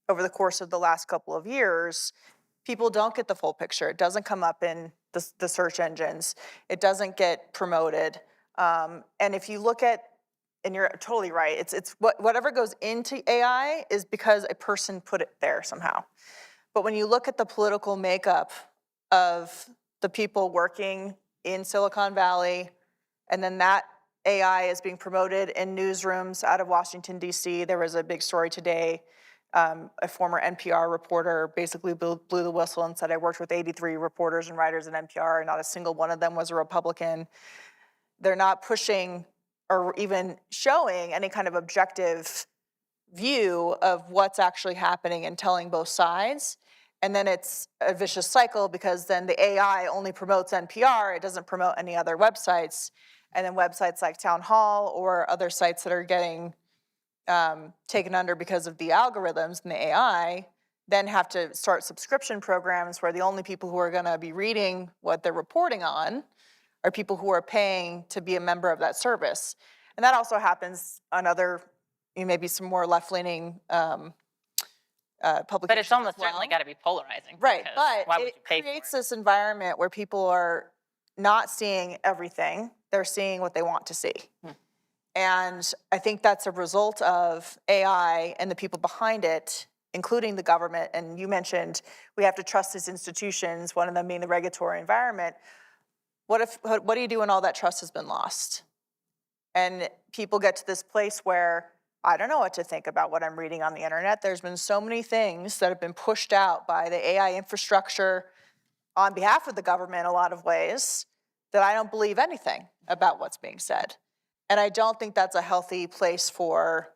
over the course of the last couple of years, people don't get the full picture. It doesn't come up in the search engines. It doesn't get promoted. And if you look at, and you're totally right, it's whatever goes into AI is because a person put it there somehow. But when you look at the political makeup of the people working in Silicon Valley, and then that AI is being promoted in newsrooms out of Washington, D.C. There was a big story today. A former NPR reporter basically blew the whistle and said, I worked with 83 reporters and writers at NPR, and not a single one of them was a Republican. They're not pushing or even showing any kind of objective view of what's actually happening and telling both sides. And then it's a vicious cycle because then the AI only promotes NPR, it doesn't promote any other websites. And then websites like Town Hall or other sites that are getting taken under because of the algorithms and the AI then have to start subscription programs where the only people who are going to be reading what they're reporting on are people who are paying to be a member of that service. And that also happens on other, maybe some more left-leaning publications. But it's almost as well. certainly got to be polarizing. Right, but why would it you pay creates for it? this environment where people are not seeing everything. They're seeing what they want to see. And I think that's a result of AI and the people behind it, including the government. And you mentioned we have to trust these institutions, one of them being the regulatory environment. What do you do when all that trust has been lost? And people get to this place where I don't know what to think about what I'm reading on the internet. There's been so many things that have been pushed out by the AI infrastructure on behalf of the government in a lot of ways that I don't believe anything about what's being said. And I don't think that's a healthy place for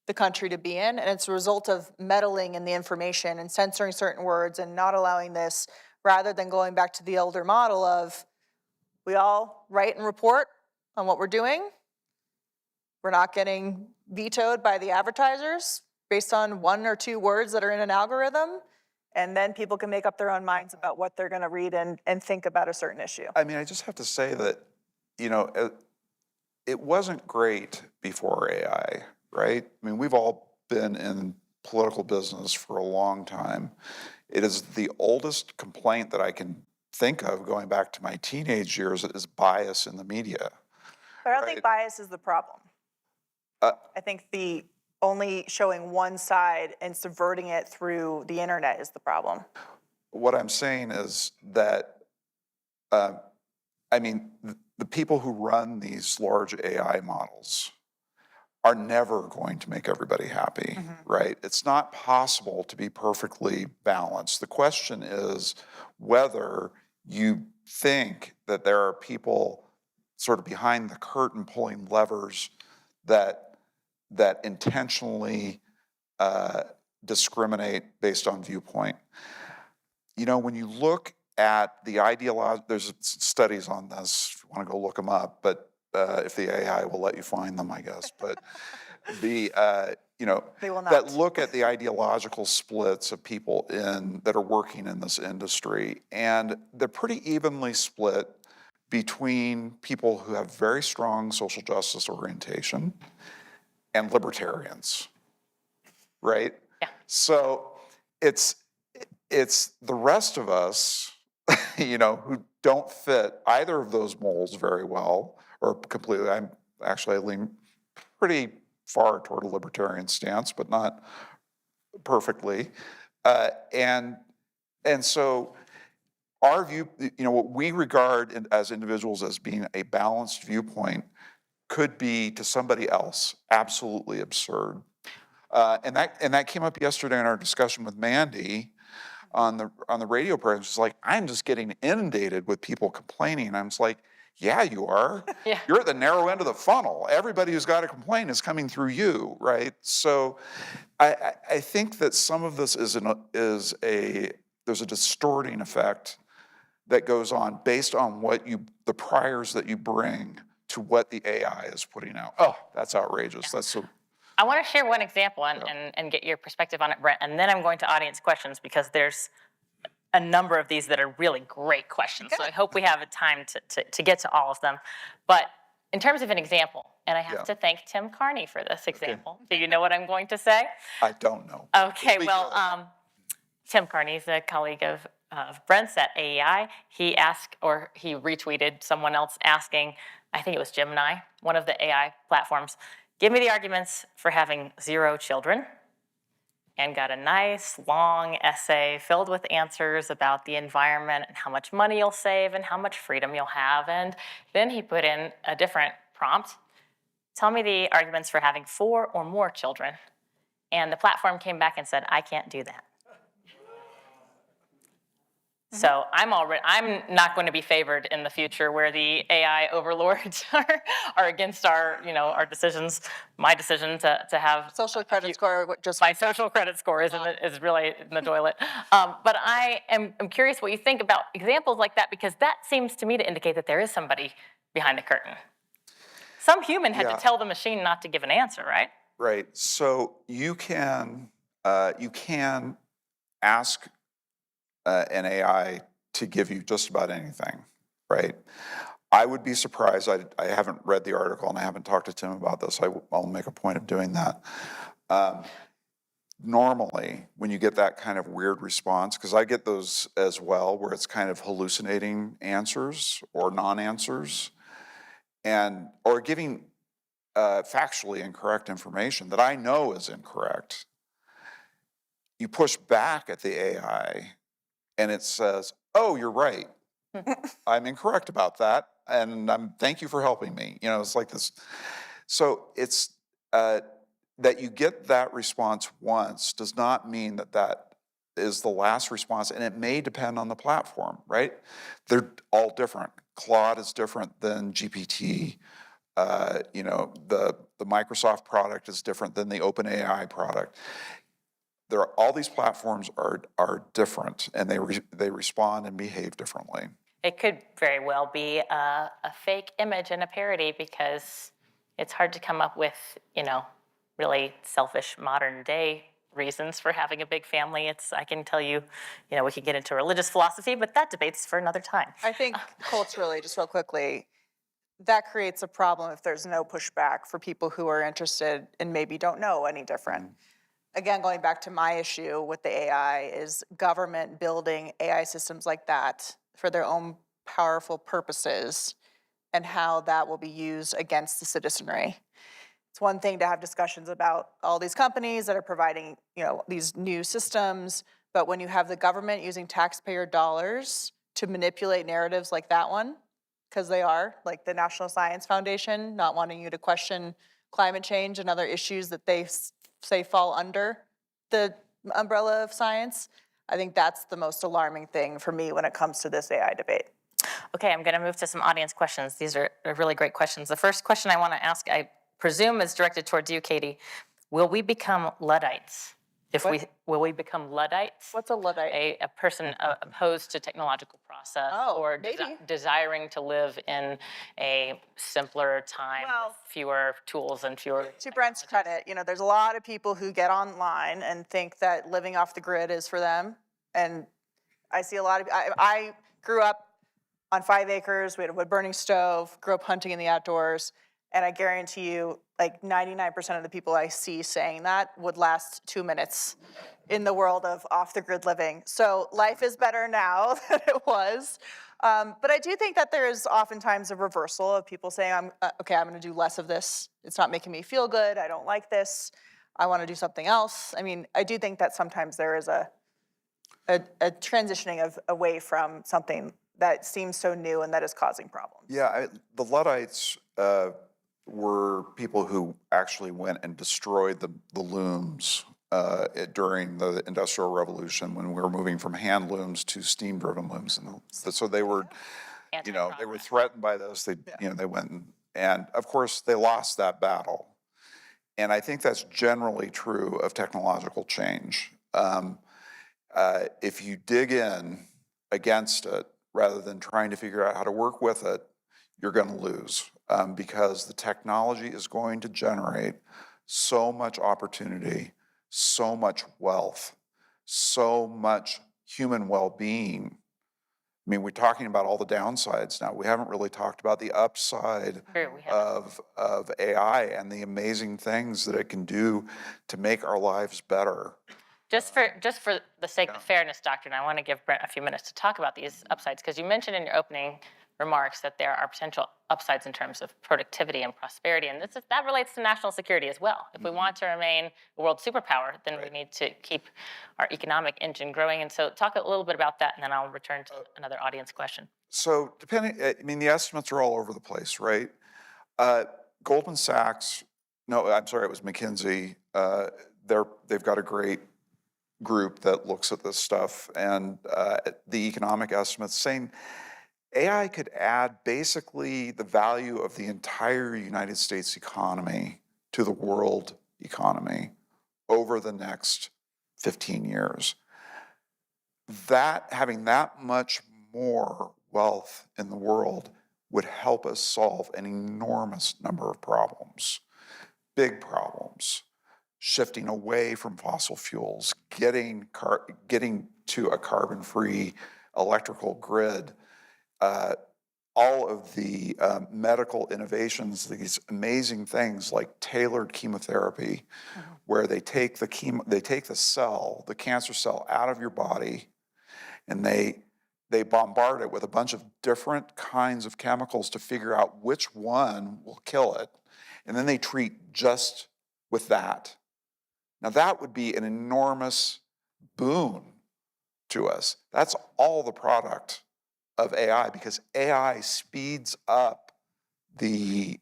the country to be in. And it's a result of meddling in the information and censoring certain words and not allowing this, rather than going back to the older model of we all write and report on what we're doing. We're not getting vetoed by the advertisers based on 1 or 2 words that are in an algorithm. And then people can make up their own minds about what they're going to read and think about a certain issue. I mean, I just have to say that, it wasn't great before AI, right? I mean, we've all been in political business for a long time. It is the oldest complaint that I can think of going back to my teenage years is bias in the media. But I don't think bias is the problem. I think the only showing one side and subverting it through the internet is the problem. What I'm saying is that, the people who run these large AI models are never going to make everybody happy, right? It's not possible to be perfectly balanced. The question is whether you think that there are people sort of behind the curtain pulling levers that intentionally discriminate based on viewpoint. You know, when you look at the ideology, there's studies on this, if you want to go look them up, but if the AI will let you find them, I guess. But you know, They will that not. look at the ideological splits of people that are working in this industry, and they're pretty evenly split between people who have very strong social justice orientation and libertarians, right? Yeah. So it's the rest of us, you know, who don't fit either of those molds very well or completely. I lean pretty far toward a libertarian stance, but not perfectly. And so our view, you know, what we regard as individuals as being a balanced viewpoint could be to somebody else absolutely absurd. And that came up yesterday in our discussion with Mandy on the radio program. It's like, I'm just getting inundated with people complaining. I'm just like, yeah, you are. Yeah. You're at the narrow end of the funnel. Everybody who's got a complaint is coming through you, right? So I think that some of this there's a distorting effect that goes on based on the priors that you bring to what the AI is putting out. Oh, that's outrageous. That's so. I want to share one example and get your perspective on it, Brent, and then I'm going to audience questions because there's a number of these that are really great questions. So I hope we have a time to get to all of them. But in terms of an example, and I have to thank Tim Carney for this example. Do you know what I'm going to say? I don't know. Okay, well, Tim Carney is a colleague of Brent's at AEI. He asked, or he retweeted someone else asking, I think it was Gemini, one of the AI platforms, give me the arguments for having 0 children, and got a nice long essay filled with answers about the environment and how much money you'll save and how much freedom you'll have. And then he put in a different prompt. Tell me the arguments for having 4 or more children. And the platform came back and said, I can't do that. So I'm not going to be favored in the future where the AI overlords are against our decisions. My decision to have Social credit score, just my social credit score is really in the toilet. But I'm curious what you think about examples like that, because that seems to me to indicate that there is somebody behind the curtain. Some human had to tell the machine not to give an answer, right? Right. So you can ask an AI to give you just about anything, right? I would be surprised. I haven't read the article and I haven't talked to Tim about this. I'll make a point of doing that. Normally, when you get that kind of weird response, because I get those as well, where it's kind of hallucinating answers or non-answers, or giving factually incorrect information that I know is incorrect, you push back at the AI and it says, oh, you're right. I'm incorrect about that. And thank you for helping me. You know, it's like this. So it's that you get that response once does not mean that is the last response. And it may depend on the platform, right? They're all different. Claude is different than GPT. The Microsoft product is different than the OpenAI product. All these platforms are different, and they respond and behave differently. It could very well be a fake image and a parody, because it's hard to come up with, really selfish modern day reasons for having a big family. I can tell you, we could get into religious philosophy, but that debate's for another time. I think culturally, just real quickly, that creates a problem if there's no pushback for people who are interested and maybe don't know any different. Again, going back to my issue with the AI, is government building AI systems like that for their own powerful purposes, and how that will be used against the citizenry. It's one thing to have discussions about all these companies that are providing, these new systems, but when you have the government using taxpayer dollars to manipulate narratives like that one, because they are, like the National Science Foundation, not wanting you to question climate change and other issues that they say fall under the umbrella of science, I think that's the most alarming thing for me when it comes to this AI debate. Okay, I'm going to move to some audience questions. These are really great questions. The first question I want to ask, I presume is directed towards you, Katie. Will we become Luddites? Will we become Luddites? What's a Luddite? A person opposed to technological process or maybe. desiring to live in a simpler time, with fewer tools and fewer. To Brent's credit, there's a lot of people who get online and think that living off the grid is for them. And I see a lot of, I grew up on 5 acres, we had a wood burning stove, grew up hunting in the outdoors, and I guarantee you, like 99% of the people I see saying that would last 2 minutes in the world of off-the-grid living. So life is better now than it was. But I do think that there is oftentimes a reversal of people saying, okay, I'm gonna do less of this. It's not making me feel good, I don't like this, I wanna do something else. I mean, I do think that sometimes there is a transitioning away from something that seems so new and that is causing problems. Yeah, the Luddites were people who actually went and destroyed the looms during the Industrial Revolution when we were moving from hand looms to steam-driven looms, and so they were, they were threatened by those. They went and of course they lost that battle, and I think that's generally true of technological change. If you dig in against it rather than trying to figure out how to work with it, you're going to lose because the technology is going to generate so much opportunity, so much wealth, so much human well-being. I mean, we're talking about all the downsides now. We haven't really talked about the upside of AI and the amazing things that it can do to make our lives better. Just for the sake of fairness, Doctrine, I want to give Brent a few minutes to talk about these upsides, because you mentioned in your opening remarks that there are potential upsides in terms of productivity and prosperity, and that relates to national security as well. If we want to remain a world superpower, then we need to keep our economic engine growing. And so talk a little bit about that, and then I'll return to another audience question. So the estimates are all over the place, right? Goldman Sachs, no, I'm sorry, it was McKinsey. They've got a great group that looks at this stuff, and the economic estimates saying AI could add basically the value of the entire United States economy to the world economy over the next 15 years. Having that much more wealth in the world would help us solve an enormous number of problems, big problems. Shifting away from fossil fuels, getting to a carbon-free electrical grid, all of the medical innovations, these amazing things like tailored chemotherapy, where they take the cancer cell out of your body, and they bombard it with a bunch of different kinds of chemicals to figure out which one will kill it, and then they treat just with that. Now that would be an enormous boon to us. That's all the product of AI, because AI speeds up the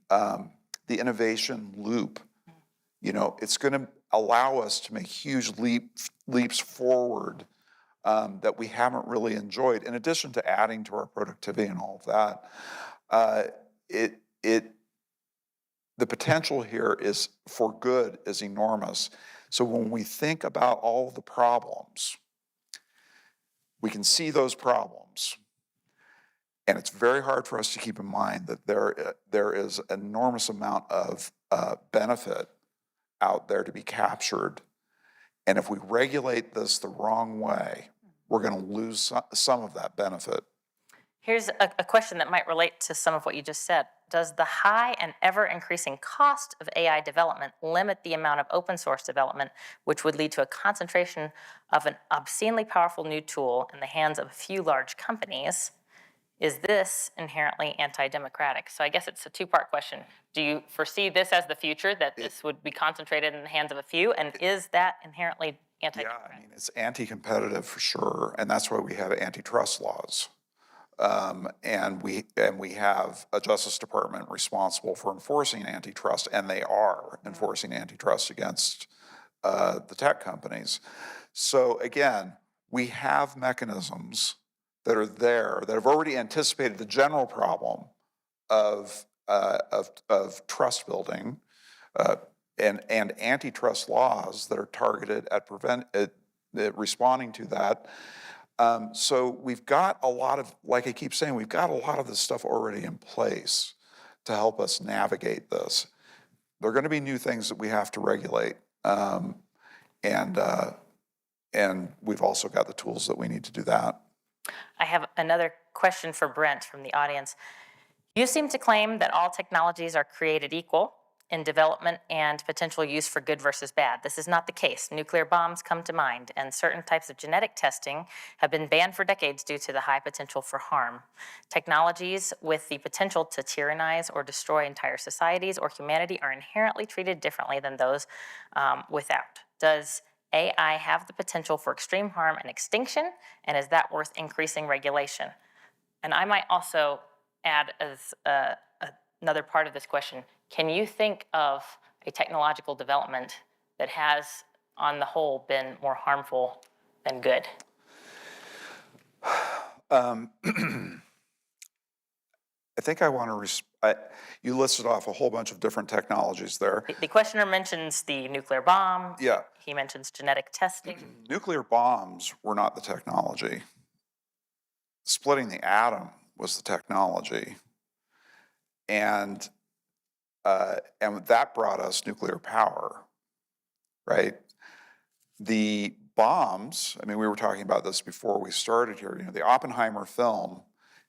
innovation loop. It's going to allow us to make huge leaps forward that we haven't really enjoyed. In addition to adding to our productivity and all of that, the potential here is for good is enormous. So when we think about all the problems, we can see those problems. And it's very hard for us to keep in mind that there is an enormous amount of benefit out there to be captured. And if we regulate this the wrong way, we're going to lose some of that benefit. Here's a question that might relate to some of what you just said. Does the high and ever-increasing cost of AI development limit the amount of open source development, which would lead to a concentration of an obscenely powerful new tool in the hands of a few large companies? Is this inherently anti-democratic? So I guess it's a two-part question. Do you foresee this as the future, that this would be concentrated in the hands of a few? And is that inherently anti-democratic? Yeah, I mean, it's anti-competitive for sure. And that's why we have antitrust laws. And we have a Justice Department responsible for enforcing antitrust, and they are enforcing antitrust against the tech companies. So again, we have mechanisms that are there that have already anticipated the general problem of trust building. and antitrust laws that are targeted at responding to that. So we've got a lot of, like I keep saying, we've got a lot of this stuff already in place to help us navigate this. There are going to be new things that we have to regulate, and we've also got the tools that we need to do that. I have another question for Brent from the audience. You seem to claim that all technologies are created equal in development and potential use for good versus bad. This is not the case. Nuclear bombs come to mind, and certain types of genetic testing have been banned for decades due to the high potential for harm. Technologies with the potential to tyrannize or destroy entire societies or humanity are inherently treated differently than those without. Does AI have the potential for extreme harm and extinction, and is that worth increasing regulation? And I might also add as another part of this question, can you think of a technological development that has, on the whole, been more harmful than good? I think I want to, you listed off a whole bunch of different technologies there. The questioner mentions the nuclear bomb. Yeah. He mentions genetic testing. Nuclear bombs were not the technology. Splitting the atom was the technology. And that brought us nuclear power, right? The bombs, I mean, we were talking about this before we started here, you know, the Oppenheimer film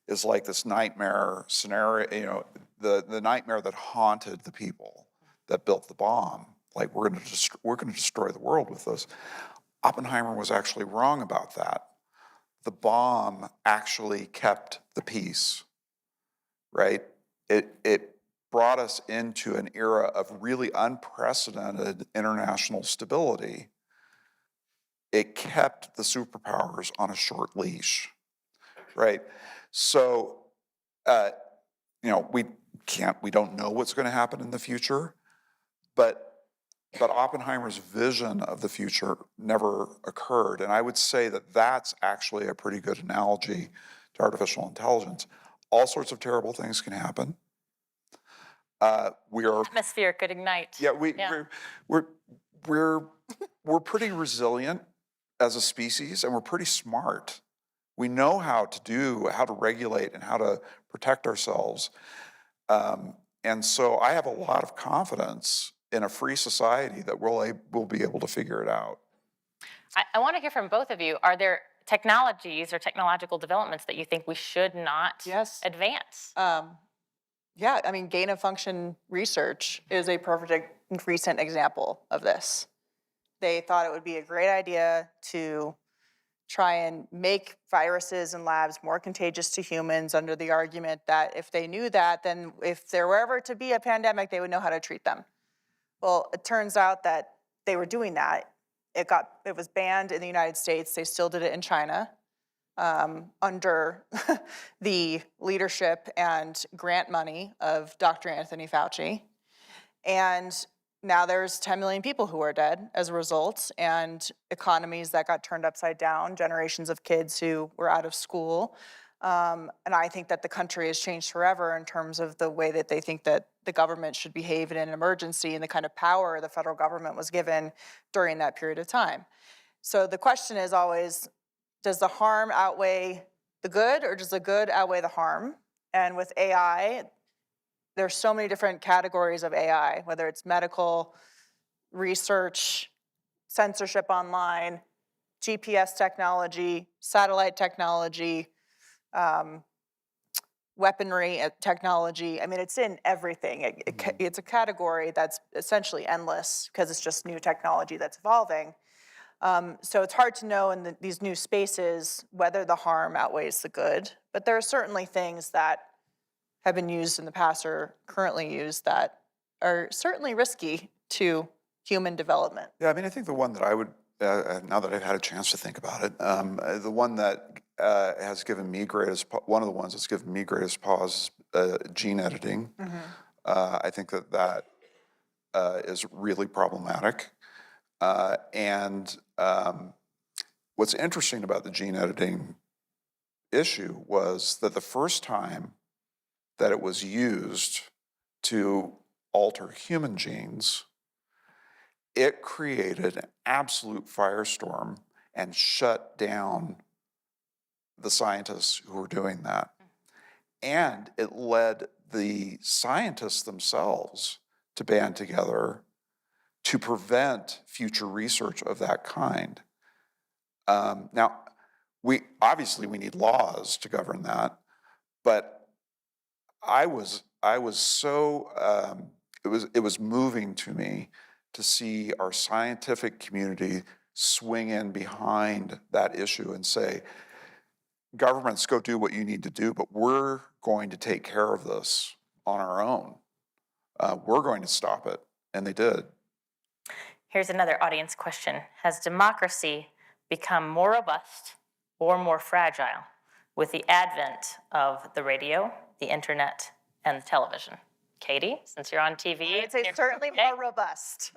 is like this nightmare scenario, you know, the nightmare that haunted the people that built the bomb. Like, we're going to destroy the world with this. Oppenheimer was actually wrong about that. The bomb actually kept the peace, right? It brought us into an era of really unprecedented international stability. It kept the superpowers on a short leash, right? So, you know, we don't know what's going to happen in the future, but Oppenheimer's vision of the future never occurred. And I would say that that's actually a pretty good analogy to artificial intelligence. All sorts of terrible things can happen. Atmosphere could ignite. Yeah, we're pretty resilient as a species, and we're pretty smart. We know how to regulate and how to protect ourselves. And so I have a lot of confidence in a free society that we'll be able to figure it out. I want to hear from both of you. Are there technologies or technological developments that you think we should not advance? Yeah, I mean, gain-of-function research is a perfect recent example of this. They thought it would be a great idea to try and make viruses in labs more contagious to humans under the argument that if they knew that, then if there were ever to be a pandemic, they would know how to treat them. Well, it turns out that they were doing that. It was banned in the United States. They still did it in China under the leadership and grant money of Dr. Anthony Fauci. And now there's 10 million people who are dead as a result, and economies that got turned upside down, generations of kids who were out of school. And I think that the country has changed forever in terms of the way that they think that the government should behave in an emergency and the kind of power the federal government was given during that period of time. So the question is always, does the harm outweigh the good, or does the good outweigh the harm? And with AI, there's so many different categories of AI, whether it's medical, research, censorship online, GPS technology, satellite technology, weaponry technology. I mean, it's in everything. It's a category that's essentially endless because it's just new technology that's evolving. So it's hard to know in these new spaces whether the harm outweighs the good, but there are certainly things that have been used in the past or currently used that are certainly risky to human development. Yeah, I mean, I think the one that I would, now that I've had a chance to think about it, the one that has given me one of the ones that's given me greatest pause is gene editing. Mm-hmm. I think that is really problematic. And what's interesting about the gene editing issue was that the first time that it was used to alter human genes, it created an absolute firestorm and shut down the scientists who were doing that. And it led the scientists themselves to band together to prevent future research of that kind. Now, we need laws to govern that, but I was so it was moving to me to see our scientific community swing in behind that issue and say, governments, go do what you need to do, but we're going to take care of this on our own. We're going to stop it, and they did. Here's another audience question. Has democracy become more robust or more fragile with the advent of the radio, the internet, and the television? Katie, since you're on TV. I would say certainly more robust.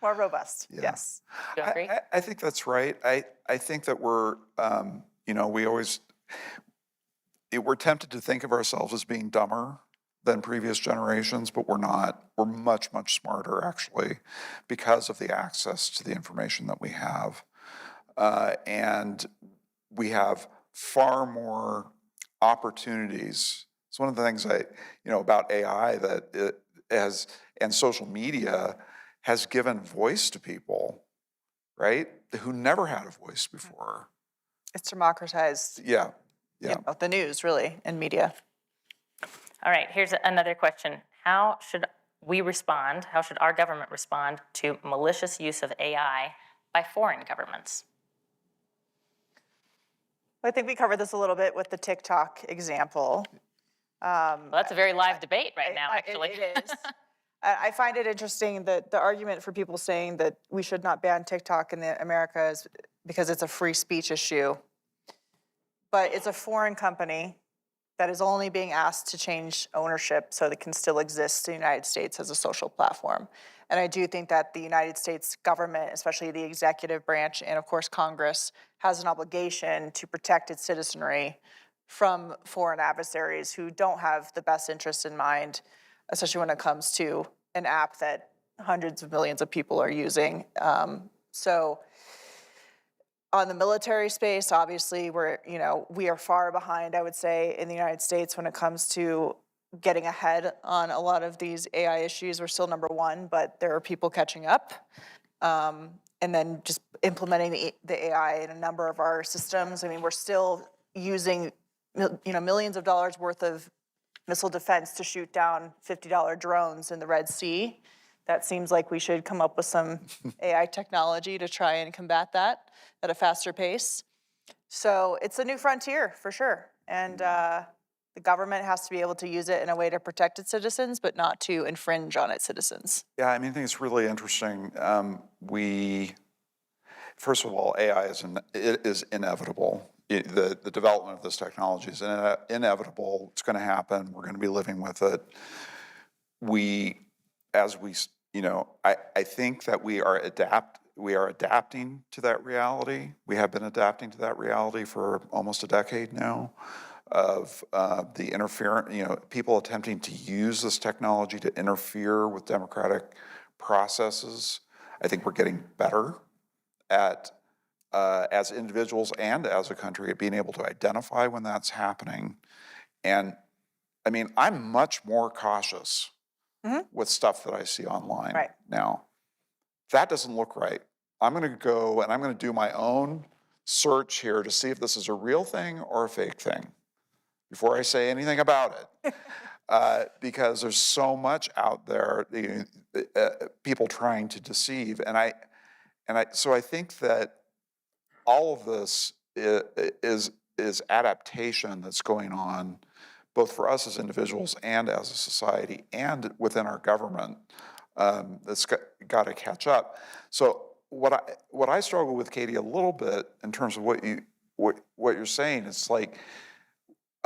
More robust, Yeah. yes. Do you agree? I think that's right. I think that we're tempted to think of ourselves as being dumber than previous generations, but we're not. We're much, much smarter, actually, because of the access to the information that we have. And we have far more opportunities. It's one of the things about AI that it has, and social media has given voice to people, right, who never had a voice before. It's democratized, Yeah. the news, really, and media. All right, here's another question. How should we respond, how should our government respond to malicious use of AI by foreign governments? I think we covered this a little bit with the TikTok example. Well, that's a very live debate right now, actually. It is. I find it interesting that the argument for people saying that we should not ban TikTok in America is because it's a free speech issue. But it's a foreign company that is only being asked to change ownership so that it can still exist in the United States as a social platform. And I do think that the United States government, especially the executive branch and of course Congress, has an obligation to protect its citizenry from foreign adversaries who don't have the best interest in mind, especially when it comes to an app that hundreds of millions of people are using. So on the military space, obviously, we are far behind, I would say, in the United States when it comes to getting ahead on a lot of these AI issues. We're still number one, but there are people catching up. And then just implementing the AI in a number of our systems. I mean, we're still using millions of dollars worth of missile defense to shoot down $50 drones in the Red Sea. That seems like we should come up with some AI technology to try and combat that at a faster pace. So it's a new frontier for sure. And the government has to be able to use it in a way to protect its citizens, but not to infringe on its citizens. Yeah, I mean, I think it's really interesting. First of all, AI is inevitable. The development of this technology is inevitable. It's going to happen. We're going to be living with it. I think that we are adapting to that reality. We have been adapting to that reality for almost a decade now of the interference, people attempting to use this technology to interfere with democratic processes. I think we're getting better at, as individuals and as a country, at being able to identify when that's happening. And I mean, I'm much more cautious with stuff that I see online now. That doesn't look right. I'm going to go and I'm going to do my own search here to see if this is a real thing or a fake thing before I say anything about it. Because there's so much out there, people trying to deceive. So I think that all of this is adaptation that's going on, both for us as individuals and as a society and within our government, that's got to catch up. So what I struggle with, Katie, a little bit in terms of what you're saying, it's like,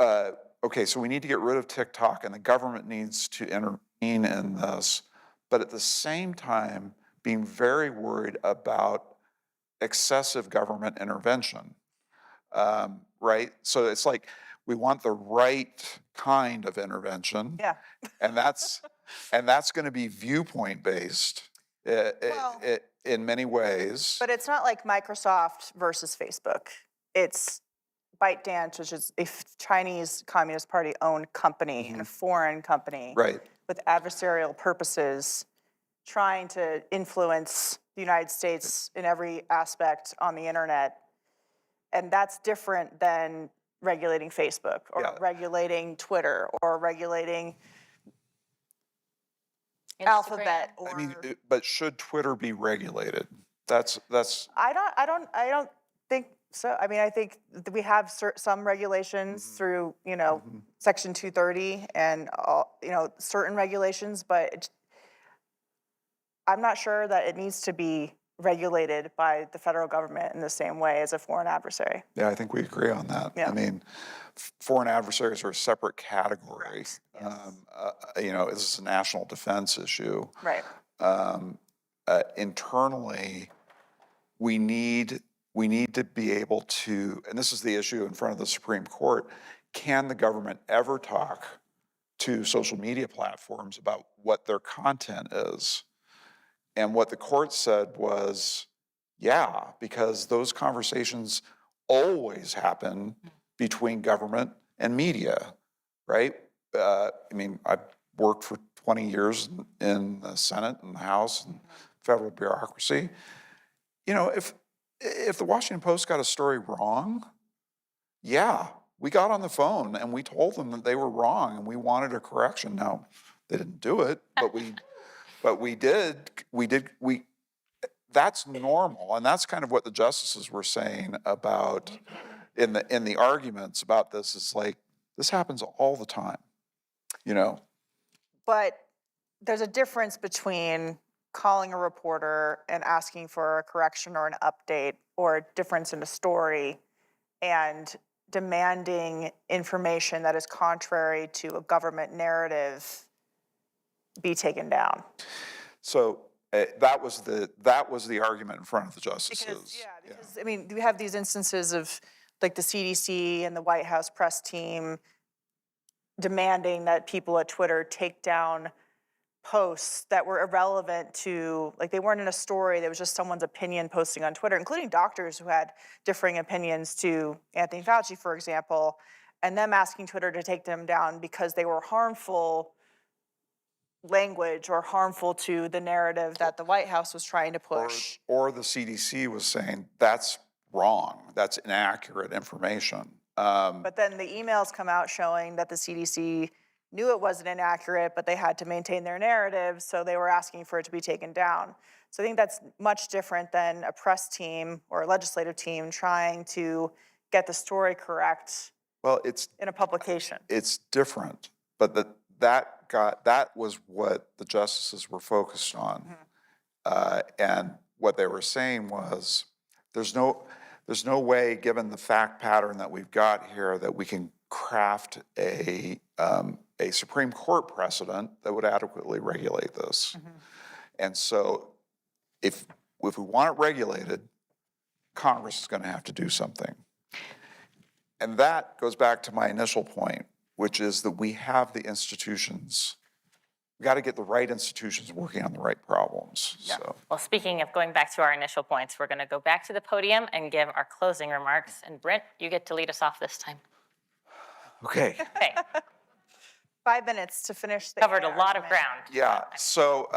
okay, so we need to get rid of TikTok and the government needs to intervene in this, but at the same time being very worried about excessive government intervention, right? So it's like We want the right kind of intervention. Yeah. And that's going to be viewpoint based Well- in many ways. But it's not like Microsoft versus Facebook. It's ByteDance, which is a Chinese Communist Party owned company and a foreign company Right. with adversarial purposes trying to influence the United States in every aspect on the internet. And that's different than regulating Facebook or Yeah. regulating Twitter or regulating Instagram. Alphabet or I mean, but should Twitter be regulated? That's I don't think so. I mean, I think we have some regulations through, Section 230 and all, certain regulations, but I'm not sure that it needs to be regulated by the federal government in the same way as a foreign adversary. Yeah, I think we agree on that. Yeah. I mean, foreign adversaries are a separate category. Correct, yes. This is a national defense issue. Right. Internally, we need to be able to, and this is the issue in front of the Supreme Court, can the government ever talk to social media platforms about what their content is? And what the court said was, yeah, because those conversations always happen between government and media, right? I mean, I've worked for 20 years in the Senate and the House and federal bureaucracy. If the Washington Post got a story wrong, yeah, we got on the phone and we told them that they were wrong and we wanted a correction. Now, they didn't do it, but we did, that's normal. And that's kind of what the justices were saying about in the arguments about this is like, this happens all the time, But there's a difference between calling a reporter and asking for a correction or an update or a difference in a story and demanding information that is contrary to a government narrative be taken down. So that was the argument in front of the justices. Because I mean, we have these instances of like the CDC and the White House press team demanding that people at Twitter take down posts that were irrelevant to, like they weren't in a story, there was just someone's opinion posting on Twitter, including doctors who had differing opinions to Anthony Fauci, for example, and them asking Twitter to take them down because they were harmful language or harmful to the narrative that the White House was trying to push. Or the CDC was saying, that's wrong, that's inaccurate information. But then the emails come out showing that the CDC knew it wasn't inaccurate, but they had to maintain their narrative, so they were asking for it to be taken down. So I think that's much different than a press team or a legislative team trying to get the story correct. Well, in a publication. It's different, but that was what the justices were focused on. And what they were saying was, there's no way, given the fact pattern that we've got here, that we can craft a Supreme Court precedent that would adequately regulate this. And so if we want it regulated, Congress is going to have to do something. And that goes back to my initial point, which is that we have the institutions. We got to get the right institutions working on the right problems. Yeah. So. Well, speaking of going back to our initial points, we're going to go back to the podium and give our closing remarks. And Brent, you get to lead us off this time. Okay. Okay. 5 minutes to finish the Covered a AI lot of argument. ground. Yeah, so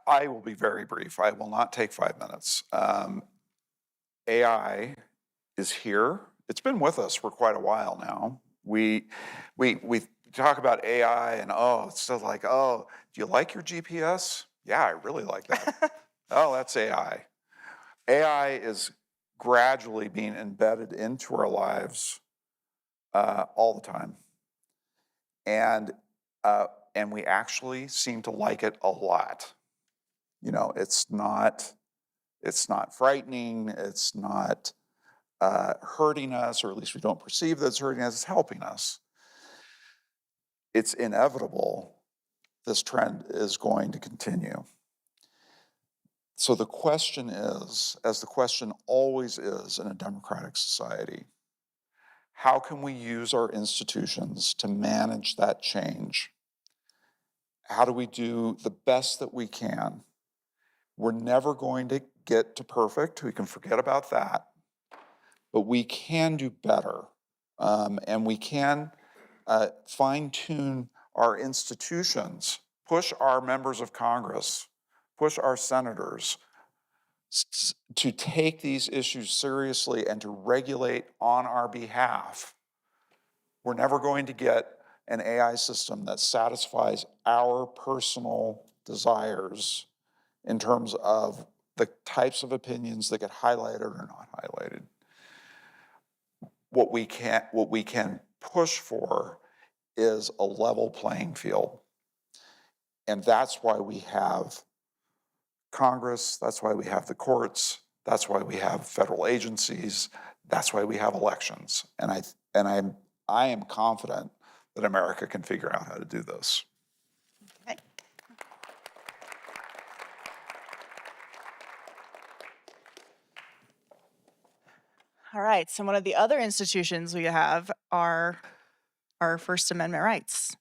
I will be very brief. I will not take 5 minutes. AI is here. It's been with us for quite a while now. We talk about AI and it's still like, do you like your GPS? Yeah, I really like that. Oh, that's AI. AI is gradually being embedded into our lives all the time. And we actually seem to like it a lot. It's not frightening. It's not hurting us, or at least we don't perceive that it's hurting us. It's helping us. It's inevitable. This trend is going to continue. So the question is, as the question always is in a democratic society, How can we use our institutions to manage that change? How do we do the best that we can? We're never going to get to perfect. We can forget about that. But we can do better. And we can fine-tune our institutions, push our members of Congress, push our senators to take these issues seriously and to regulate on our behalf. We're never going to get an AI system that satisfies our personal desires in terms of the types of opinions that get highlighted or not highlighted. What we can push for is a level playing field. And that's why we have Congress, that's why we have the courts, that's why we have federal agencies, that's why we have elections. And I am confident that America can figure out how to do this. Okay. All right, so one of the other institutions we have are our First Amendment rights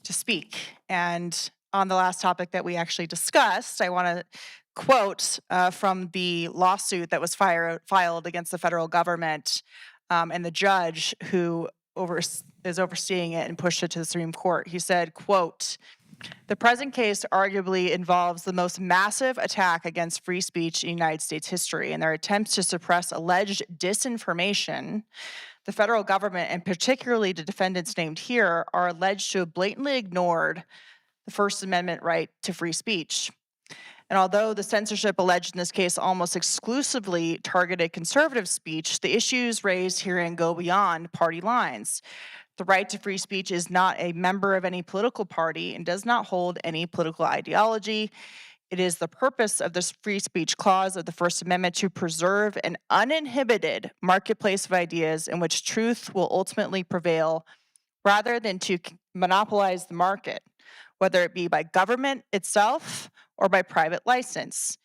to speak. And on the last topic that we actually discussed, I want to quote from the lawsuit that was filed against the federal government and the judge who is overseeing it and pushed it to the Supreme Court. He said, quote, "The present case arguably involves the most massive attack against free speech in United States history, and their attempts to suppress alleged disinformation. The federal government, and particularly the defendants named here, are alleged to have blatantly ignored the First Amendment right to free speech. And although the censorship alleged in this case almost exclusively targeted conservative speech, the issues raised herein go beyond party lines. The right to free speech is not a member of any political party and does not hold any political ideology. It is the purpose of this free speech clause of the First Amendment to preserve an uninhibited marketplace of ideas in which truth will ultimately prevail, rather than to monopolize the market, whether it be by government itself or by private license.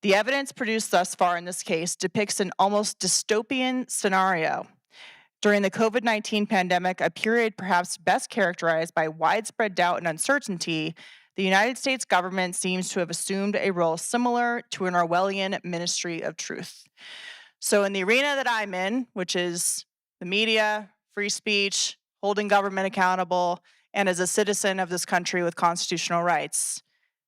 The evidence produced thus far in this case depicts an almost dystopian scenario. During the COVID-19 pandemic, a period perhaps best characterized by widespread doubt and uncertainty, the United States government seems to have assumed a role similar to an Orwellian ministry of truth." So in the arena that I'm in, which is the media, free speech, holding government accountable, and as a citizen of this country with constitutional rights,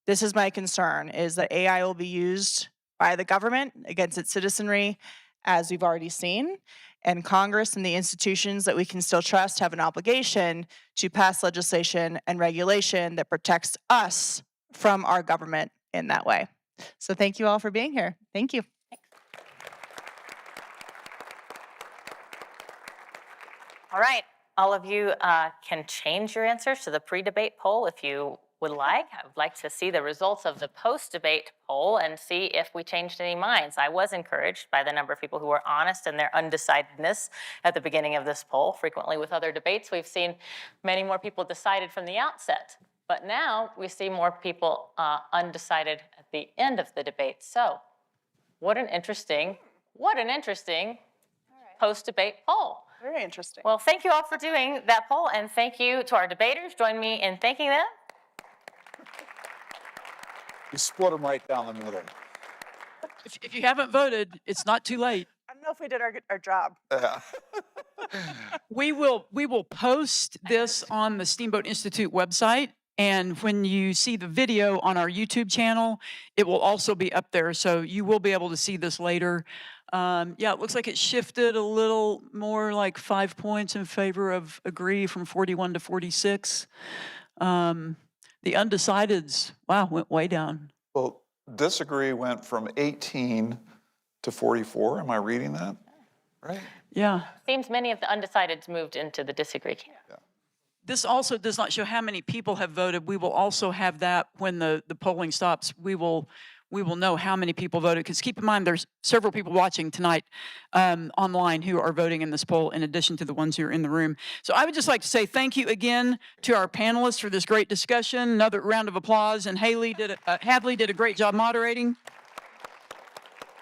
this is my concern, is that AI will be used by the government against its citizenry, as we've already seen. And Congress and the institutions that we can still trust have an obligation to pass legislation and regulation that protects us from our government in that way. So thank you all for being here. Thank you. All right, all of you can change your answers to the pre-debate poll if you would like. I would like to see the results of the post-debate poll and see if we changed any minds. I was encouraged by the number of people who were honest in their undecidedness at the beginning of this poll. Frequently with other debates, we've seen many more people decided from the outset. But now we see more people undecided at the end of the debate. So what an interesting post-debate poll. Very interesting. Well, thank you all for doing that poll, and thank you to our debaters. Join me in thanking them. You split them right down the middle. If you haven't voted, it's not too late. I don't know if we did our job. Yeah. We will post this on the Steamboat Institute website, and when you see the video on our YouTube channel, it will also be up there, so you will be able to see this later. Yeah, it looks like it shifted a little more, like 5 points in favor of agree from 41 to 46. The undecideds, wow, went way down. Well, disagree went from 18 to 44. Am I reading that? Right? Yeah. Seems many of the undecideds moved into the disagree camp. Yeah. This also does not show how many people have voted. We will also have that when the polling stops. We will know how many people voted, because keep in mind there's several people watching tonight online who are voting in this poll in addition to the ones who are in the room. So I would just like to say thank you again to our panelists for this great discussion. Another round of applause, and Hadley did a great job moderating.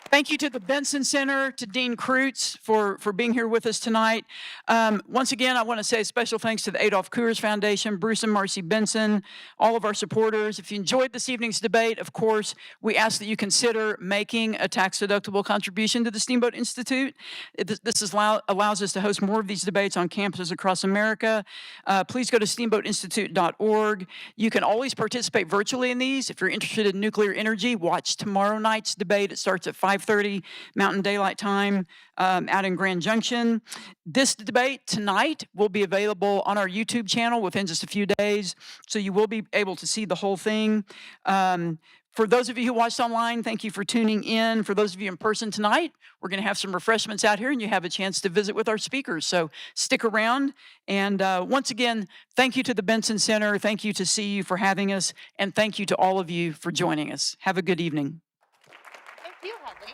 Thank you to the Benson Center, to Dean Krutz for being here with us tonight. Once again, I want to say a special thanks to the Adolph Coors Foundation, Bruce and Marcy Benson, all of our supporters. If you enjoyed this evening's debate, of course, we ask that you consider making a tax-deductible contribution to the Steamboat Institute. This allows us to host more of these debates on campuses across America. Please go to steamboatinstitute.org. You can always participate virtually in these. If you're interested in nuclear energy, watch tomorrow night's debate. It starts at 5:30 Mountain Daylight Time out in Grand Junction. This debate tonight will be available on our YouTube channel within just a few days, so you will be able to see the whole thing. For those of you who watched online, thank you for tuning in. For those of you in person tonight, we're going to have some refreshments out here, and you have a chance to visit with our speakers. So stick around. And once again, thank you to the Benson Center. Thank you to CU for having us. And thank you to all of you for joining us. Have a good evening. Thank you, Hedley.